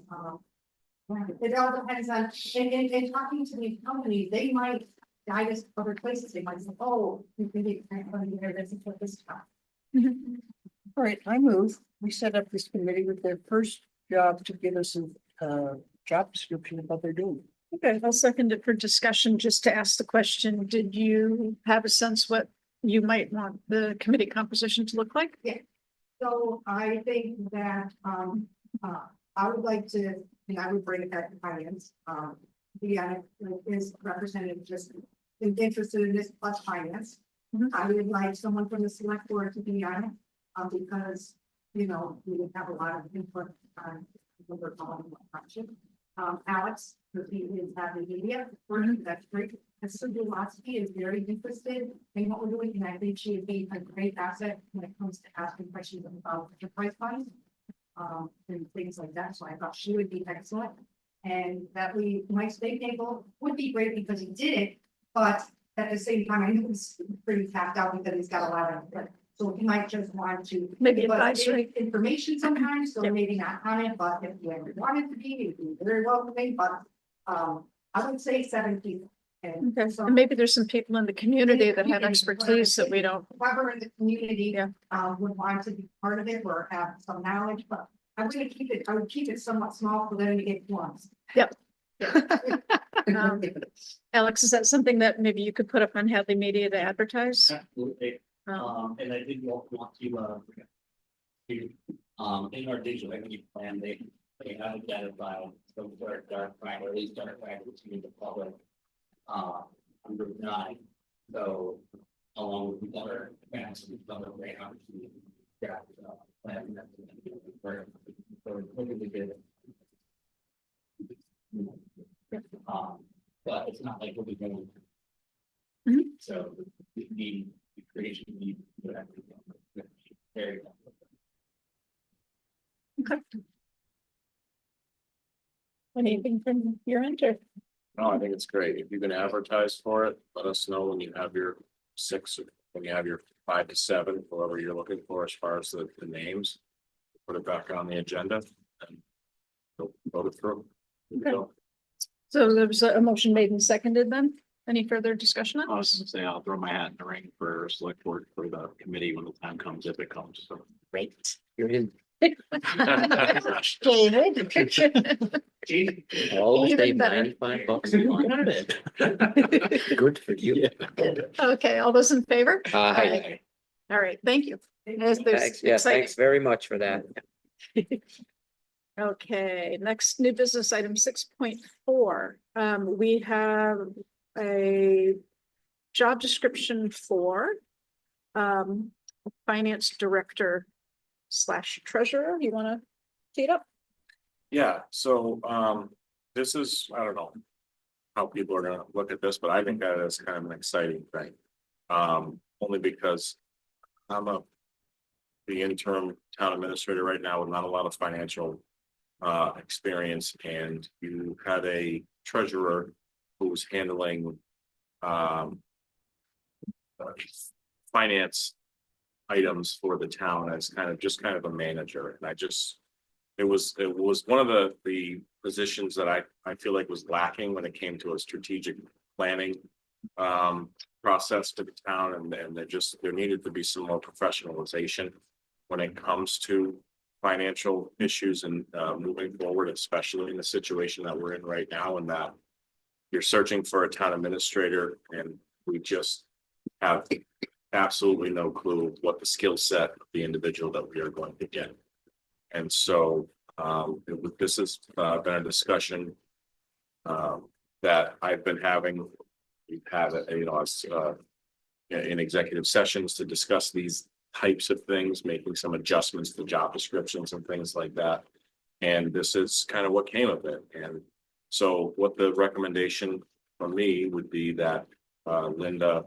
it all depends on, and talking to these companies, they might guide us to other places. They might say, oh, you can get grant funding there, this is what this time. All right, I move, we set up this committee with their first job to give us a job description of what they're doing. Okay, I'll second it for discussion, just to ask the question, did you have a sense what you might want the committee composition to look like? So I think that, I would like to, and I would bring it back to finance, Deanna is representative, just interested in this plus finance. I would like someone from the select board to be on it, because, you know, we would have a lot of input on what we're calling function. Alex, because he is having media, that's great. And Cindy Lasky is very interested in what we're doing, and I think she would be a great asset when it comes to asking questions about enterprise funds. And things like that, so I thought she would be excellent. And that my state table would be great because he did it, but at the same time, I know he's pretty tapped out because he's got a lot of, so he might just want to. Maybe give us advisory. information sometimes, so maybe not on it, but if you ever wanted to be, it'd be very welcoming, but I would say 7 people. And Okay, so and maybe there's some people in the community that have expertise that we don't. whoever in the community Yeah. would want to be part of it or have some knowledge, but I would keep it somewhat small for them to get once. Yep. Alex, is that something that maybe you could put up on Hadley Media to advertise? Absolutely. Um, And I did want to, in our digital equity plan, they have identified some sort of dark fiber, or at least dark fiber to the public. Under 9, so along with the other grants, and other great opportunities. Plan that's really good. But it's not like we'll be going. Mhm. So the creation need very. Okay. Anything from your end or? No, I think it's great. If you can advertise for it, let us know when you have your 6, or when you have your 5 to 7, whoever you're looking for as far as the names. Put it back on the agenda and vote it through. Okay. So there was a motion made and seconded then? Any further discussion on I was this? gonna say, I'll throw my hat in the ring for select board for the committee when the time comes, if it comes, so. Great, you're in. David? All Even save better. $95 a month. Good for you. Okay, all those in favor? Aye. All right, thank you. There's Thanks, yeah, exciting. thanks very much for that. Okay, next new business item 6.4. We have a job description for finance director / treasurer. You want to tee it up? Yeah, so this is, I don't know how people are gonna look at this, but I think that is kind of an exciting thing. Only because I'm the interim town administrator right now with not a lot of financial experience, and you had a treasurer who was handling finance items for the town as kind of a manager, and it was one of the positions that I feel like was lacking when it came to a strategic planning process to the town, and there needed to be some more professionalization when it comes to financial issues and moving forward, especially in the situation that we're in right now, and that you're searching for a town administrator, and we just have absolutely no clue what the skill set of the individual that we are going to get. And so this has been a discussion that I've been having. We've had in executive sessions to discuss these types of things, making some adjustments to job descriptions and things like that. And this is kind of what came of it. And so what the recommendation from me would be that Linda,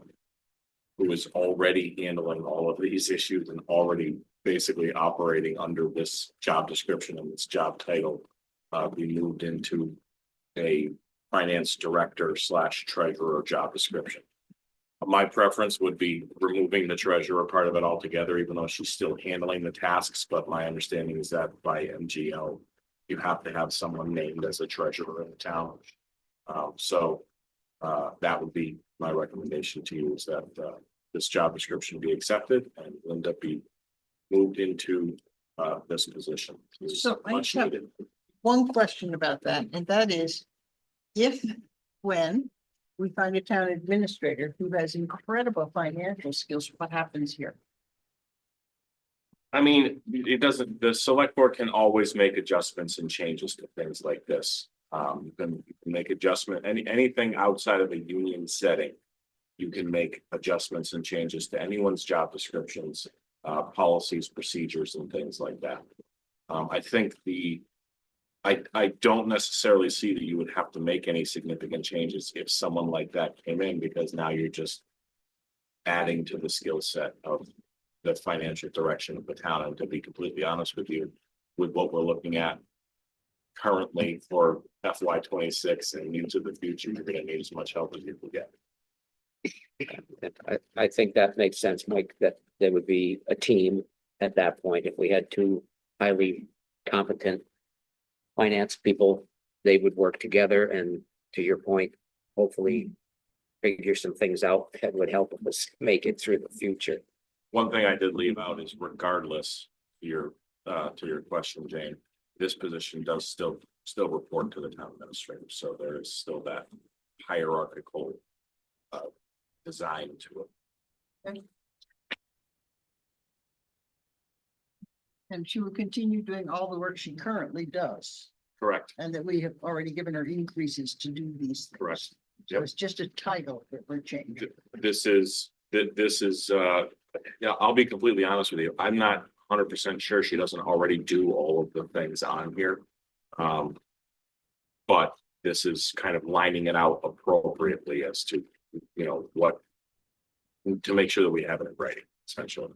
who is already handling all of these issues and already basically operating under this job description and this job title, be moved into a finance director / treasurer job description. My preference would be removing the treasurer part of it altogether, even though she's still handling the tasks, but my understanding is that by MGL, you have to have someone named as a treasurer in the town. That would be my recommendation to you, is that this job description be accepted and Linda be moved into this position. It's So I much have needed. one question about that, and that is, when we find a town administrator who has incredible financial skills, what happens here? I mean, it doesn't, the select board can always make adjustments and changes to things like this. You can make adjustment, anything outside of a union setting. You can make adjustments and changes to anyone's job descriptions, policies, procedures, and things like that. I think I don't necessarily see that you would have to make any significant changes if someone like that came in, because now you're just adding to the skill set of the financial direction of the town. And to be completely honest with you, with what we're looking at currently for FY26 and into the future, you're gonna need as much help as you can get. I think that makes sense, Mike, that there would be a team at that point. If we had two highly competent finance people, they would work together and, to your point, hopefully figure some things out that would help us make it through the future. One thing I did leave out is, regardless to your question, Jane, this position does still report to the town administrator, so there is still that hierarchical design to it. And she will continue doing all the work she currently does, Correct. and that we have already given her increases to do these things. Correct. So Yep. it's just a title that we're changing. This is, yeah, I'll be completely honest with you. I'm not 100% sure she doesn't already do all of the things on here. But this is kind of lining it out appropriately as to, what, to make sure that we have it in writing, essentially.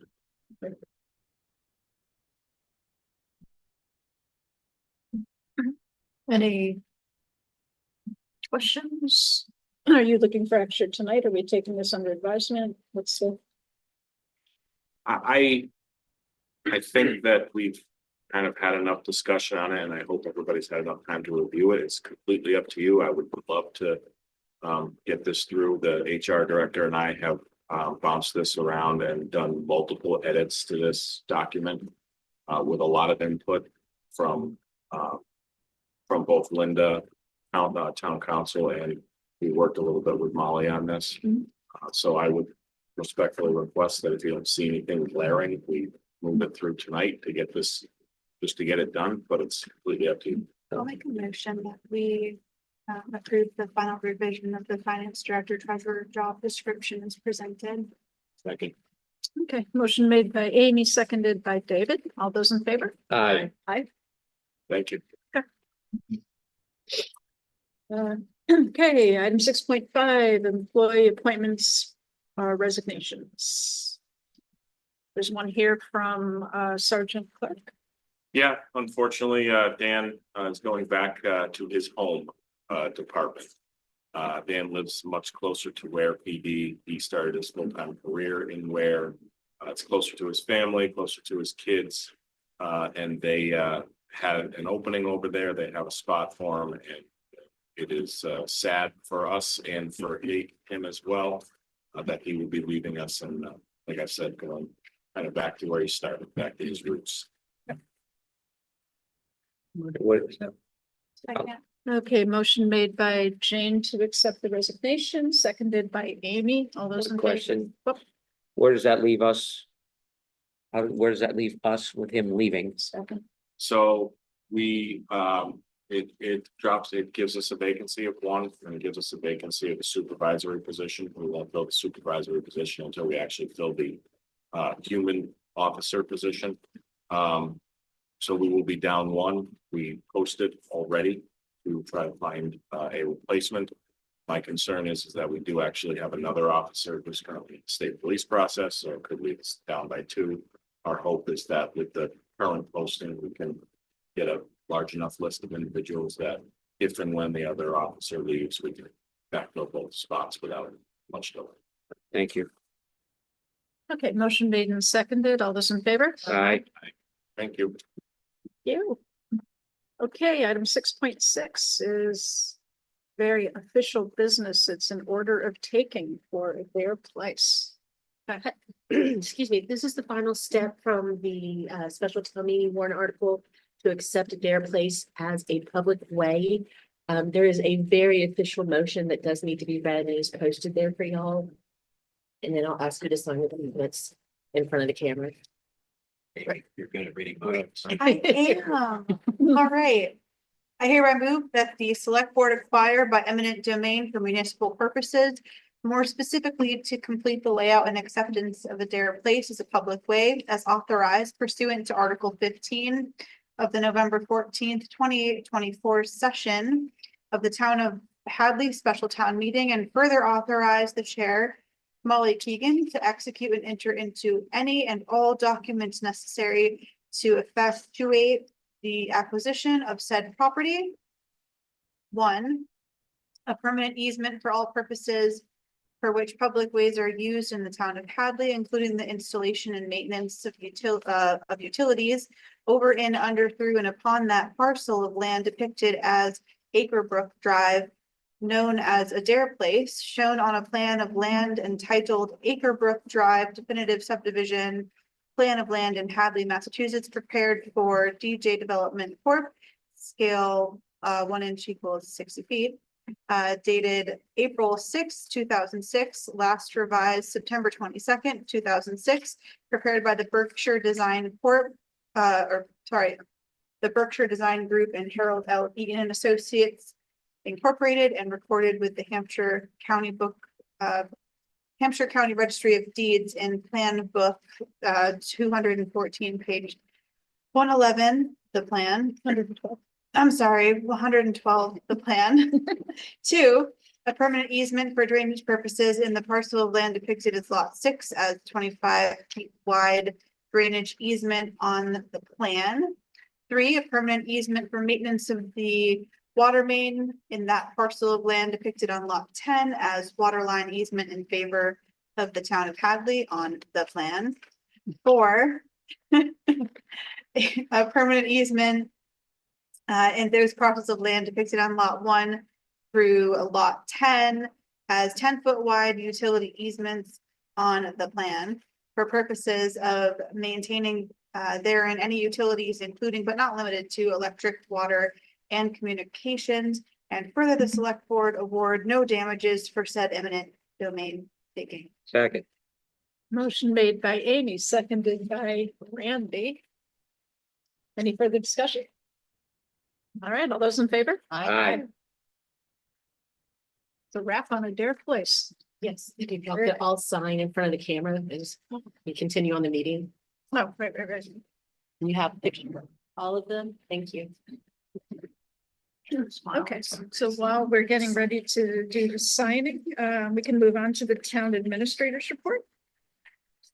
Any questions? Are you looking for action tonight? Are we taking this under advisement? What's the? I think that we've kind of had enough discussion on it, and I hope everybody's had enough time to review it. It's completely up to you. I would love to get this through. The HR director and I have bounced this around and done multiple edits to this document with a lot of input from both Linda, town council, and we worked a little bit with Molly on this. So I would respectfully request that if you don't see anything glaring, we move it through tonight to get this, just to get it done, but it's completely up to you. I'll make a motion that we approve the final revision of the finance director treasurer job description as presented. Second. Okay, motion made by Amy, seconded by David. All those in favor? Aye. Aye. Thank you. Okay, item 6.5, employee appointments, resignations. There's one here from Sergeant Clerk. Yeah, unfortunately, Dan is going back to his home department. Dan lives much closer to where he started his full-time career, in where it's closer to his family, closer to his kids. And they had an opening over there. They have a spot for him, and it is sad for us and for him as well that he will be leaving us. And like I said, going kind of back to where he started, back to his roots. What, Second. Okay, motion made by Jane to accept the resignation, seconded by Amy. All those in favor? question, Oh, where does that leave us? Where does that leave us with him leaving? second. So we, it gives us a vacancy of one, and it gives us a vacancy of a supervisory position. We won't fill the supervisory position until we actually fill the human officer position. So we will be down one. We posted already to try to find a replacement. My concern is that we do actually have another officer who's currently in the state police process, so it could leave us down by two. our hope is that with the current posting, we can get a large enough list of individuals that if and when the other officer leaves, we can backfill both spots without much delay. Thank you. Okay, motion made and seconded. All those in favor? Aye. Thank you. You. Okay, item 6.6 is very official business. It's an order of taking for their place. Excuse me, this is the final step from the special town meeting warrant article to accept Dare Place as a public way. There is a very official motion that does need to be read and is posted there for y'all. And then I'll ask you to sign the documents in front of the camera. You're good at reading motions. I am. All right. I hereby move that the select board acquire by eminent domain for municipal purposes, more specifically to complete the layout and acceptance of Adair Place as a public way as authorized pursuant to Article 15 of the November 14th, 2024 session of the Town of Hadley Special Town Meeting, and further authorize the chair, Molly Keegan, to execute and enter into any and all documents necessary to effectuate the acquisition of said property. 1, a permanent easement for all purposes for which public ways are used in the town of Hadley, including the installation and maintenance of utilities over, in, under, through, and upon that parcel of land depicted as Acrebrook Drive, known as Adair Place, shown on a plan of land entitled Acrebrook Drive Definitive Subdivision Plan of Land in Hadley, Massachusetts, prepared for DJ Development Corp. Scale 1 inch equals 60 feet. Dated April 6, 2006, last revised September 22nd, 2006, prepared by the Berkshire Design Corp. The Berkshire Design Group and Harold L. Eaton and Associates Incorporated, and recorded with the Hampshire County Registry of Deeds in Plan Book 214, page 111, the plan. 112. I'm sorry, 112, the plan. 2, a permanent easement for drainage purposes in the parcel of land depicted as lot 6 as 25 feet wide drainage easement on the plan. 3, a permanent easement for maintenance of the water main in that parcel of land depicted on lot 10 as water line easement in favor of the town of Hadley on the plan. 4, a permanent easement and those parcels of land depicted on lot 1 through lot 10 as 10-foot wide utility easements on the plan for purposes of maintaining therein any utilities, including but not limited to electric, water, and communications. And further, the select board award no damages for said eminent domain taking. Second. Motion made by Amy, seconded by Randy. Any further discussion? All right, all those in favor? Aye. The wrap on Adair Place. Yes, if you could all sign in front of the camera as we continue on the meeting. Oh, right. And you have a picture of all of them. Thank you. Okay, so while we're getting ready to do the signing, we can move on to the town administrator's report.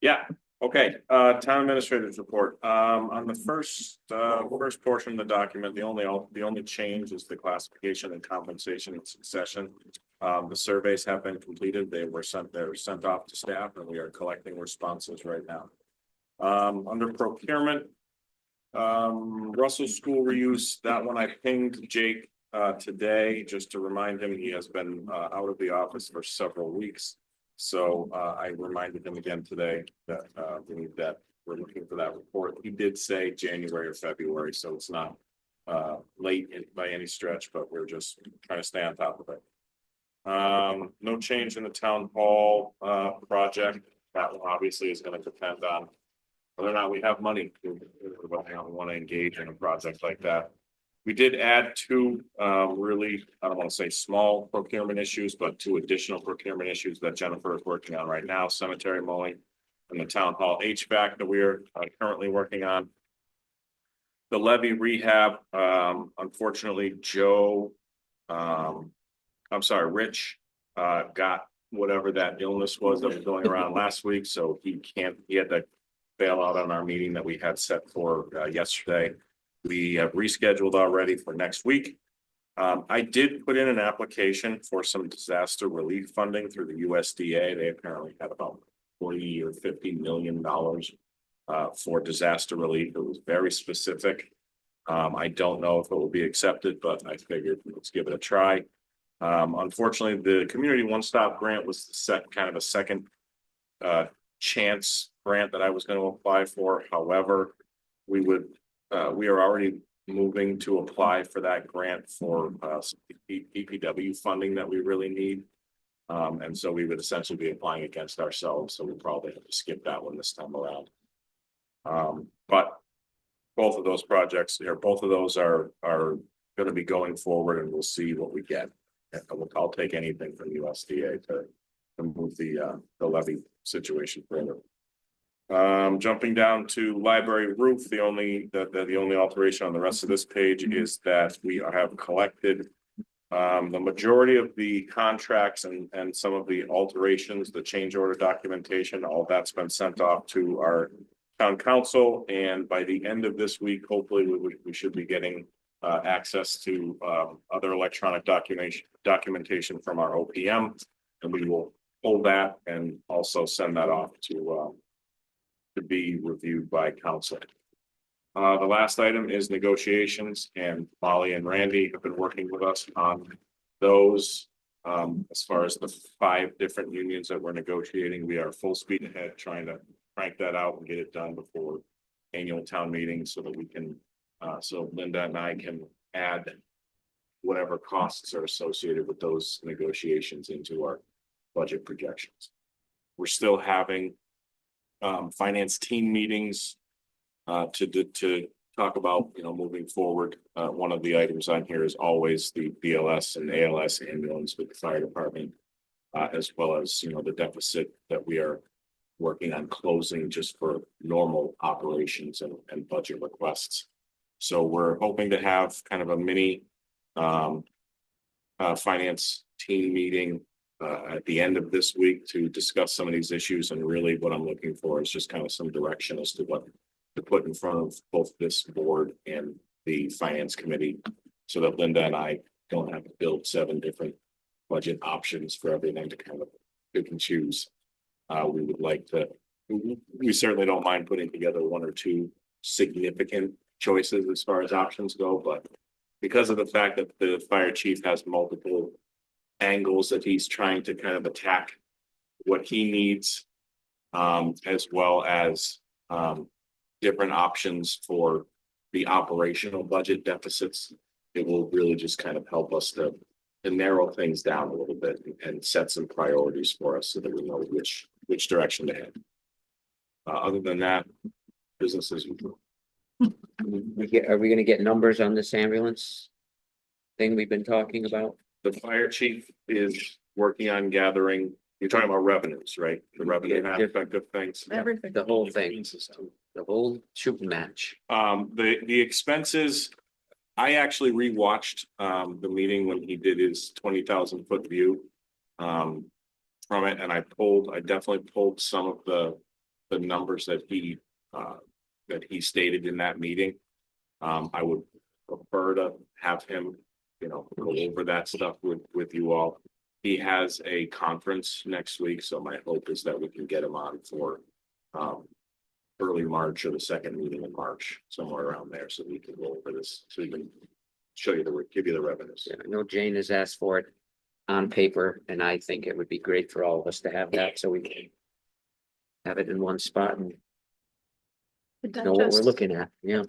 Yeah, okay, town administrator's report, on the first portion of the document, the only change is the classification and compensation and succession. The surveys have been completed, they were sent off to staff, and we are collecting responses right now. Under procurement, Russell School Reuse, that one I pinged Jake today, just to remind him he has been out of the office for several weeks. So I reminded him again today that we're looking for that report. He did say January or February, so it's not late by any stretch, but we're just trying to stay on top of it. No change in the town hall project. That one obviously is going to depend on whether or not we have money to whether or not we want to engage in a project like that. We did add 2 really, I don't want to say small procurement issues, but 2 additional procurement issues that Jennifer is working on right now: cemetery mowing and the town hall HVAC that we are currently working on. The levy rehab, unfortunately, Rich got whatever that illness was that was going around last week, so he had to bail out on our meeting that we had set for yesterday. We have rescheduled already for next week. I did put in an application for some disaster relief funding through the USDA. They apparently had about 40 or $50 million for disaster relief. It was very specific. I don't know if it will be accepted, but I figured let's give it a try. Unfortunately, the community one-stop grant was the kind of a second chance grant that I was going to apply for. However, we are already moving to apply for that grant for DPW funding that we really need. And so we would essentially be applying against ourselves. So we'll probably have to skip that one this time around. But both of those projects here, both of those are going to be going forward, and we'll see what we get. I'll take anything from USDA to move the levy situation further. Jumping down to library roof, the only alteration on the rest of this page is that we have collected the majority of the contracts and some of the alterations, the change order documentation, all that's been sent off to our town council, and by the end of this week, hopefully we should be getting access to other electronic documentation from our OPM, and we will pull that and also send that off to be reviewed by council. The last item is negotiations, and Molly and Randy have been working with us on those. As far as the 5 different unions that we're negotiating, we are full speed ahead trying to crank that out and get it done before annual town meeting so that we can, so Linda and I can add whatever costs are associated with those negotiations into our budget projections. We're still having finance team meetings to talk about, moving forward. One of the items on here is always the BLS and ALS ambulance with the fire department, as well as, the deficit that we are working on closing just for normal operations and budget requests. So we're hoping to have kind of a mini finance team meeting at the end of this week to discuss some of these issues. And really what I'm looking for is just kind of some direction as to what to put in front of both this board and the finance committee, so that Linda and I don't have to build 7 different budget options for everything to kind of pick and choose. We would like to, we certainly don't mind putting together 1 or 2 significant choices as far as options go, but because of the fact that the fire chief has multiple angles that he's trying to kind of attack what he needs, as well as different options for the operational budget deficits, it will really just kind of help us to narrow things down a little bit and set some priorities for us so that we know which direction to head. Other than that, business as usual. Are we gonna get numbers on this ambulance thing we've been talking about? The fire chief is working on gathering, you're talking about revenues, right? The revenue Yeah, aspect of things. Everything. The whole thing, the whole shooting match. The expenses, I actually rewatched the meeting when he did his 20,000 foot view from it, and I definitely pulled some of the numbers that he stated in that meeting. I would prefer to have him, go over that stuff with you all. He has a conference next week, so my hope is that we can get him on for early March or the second meeting in March, somewhere around there, so we can go over this, so we can show you give you the revenues. Yeah, I know Jane has asked for it on paper, and I think it would be great for all of us to have that, so we can have it in one spot and know what we're looking at. Yeah.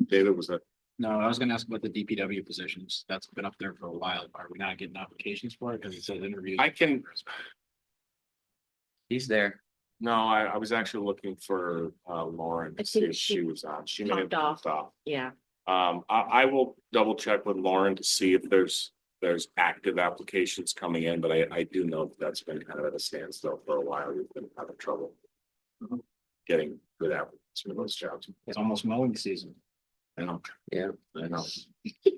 David, was that? No, I was gonna ask about the DPW positions. That's been up there for a while. Are we not getting applications for it? Because it says interviews. He's there. No, I was actually looking for Lauren I to see think if she was on. She may have popped popped off. Yeah. I will double check with Lauren to see if there's active applications coming in, but I do know that's been kind of at a standstill for a while. We've been having trouble getting good applicants for those jobs. It's almost mowing season. I know. Yeah. I know.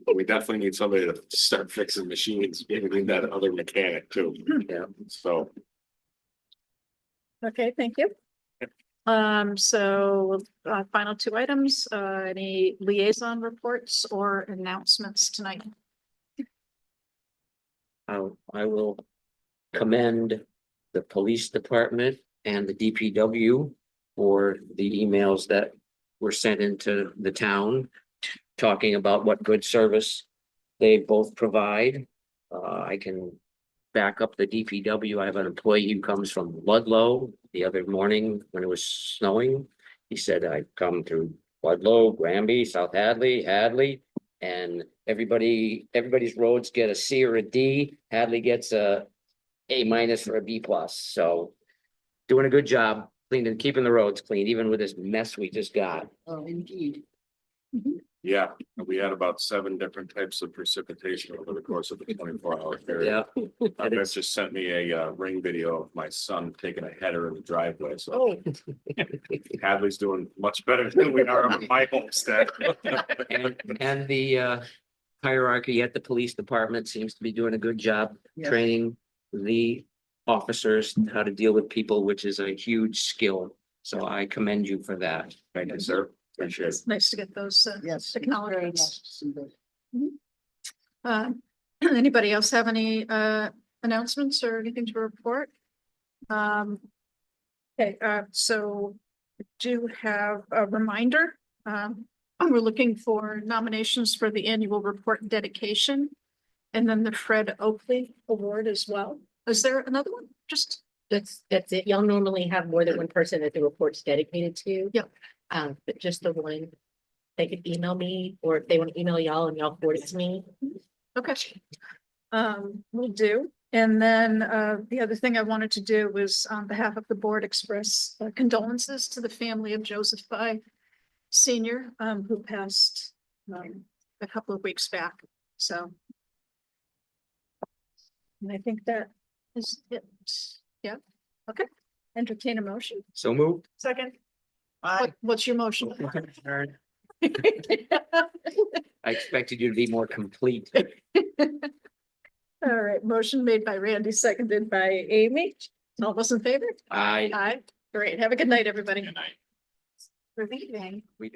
But we definitely need somebody to start fixing machines. We need that other mechanic too. Yeah. So. Okay, thank you. So, final two items, any liaison reports or announcements tonight? I will commend the police department and the DPW for the emails that were sent into the town, talking about what good service they both provide. I can back up the DPW. I have an employee who comes from Ludlow. The other morning when it was snowing, he said, I come through Ludlow, Granby, South Hadley, and everybody's roads get a C or a D. Hadley gets a A- or a B+. So doing a good job cleaning, keeping the roads clean, even with this mess we just got. Oh, indeed. Yeah, we had about 7 different types of precipitation over the course of the 24-hour period. Yeah. That's just sent me a ring video of my son taking a header in the driveway, so Oh. Hadley's doing much better than we are on my homestead. And the hierarchy at the police department seems to be doing a good job Yeah. training the officers how to deal with people, which is a huge skill. So I commend you for that. Thank you, sir. Appreciate it. It's nice to get those Yes. very acknowledgements. nice to see that. Anybody else have any announcements or anything to report? Okay, so do have a reminder. We're looking for nominations for the annual report dedication. And then the Fred Oakley Award as well. Is there another one? Just, That's it. Y'all normally have more than one person that the report's dedicated to. Yep. But just the one. They could email me, or if they want to email y'all and y'all forward it to me. okay. Will do. And then the other thing I wanted to do was on behalf of the board express condolences to the family of Joseph Fye Senior, who passed a couple of weeks back. So. And I think that is it. Yeah, okay. Entertain a motion. So moved. Second. Bye. What's your motion? I expected you to be more complete. All right, motion made by Randy, seconded by Amy. All those in favor? I. Aye. Great. Have a good night, everybody. Good night. We're leaving. We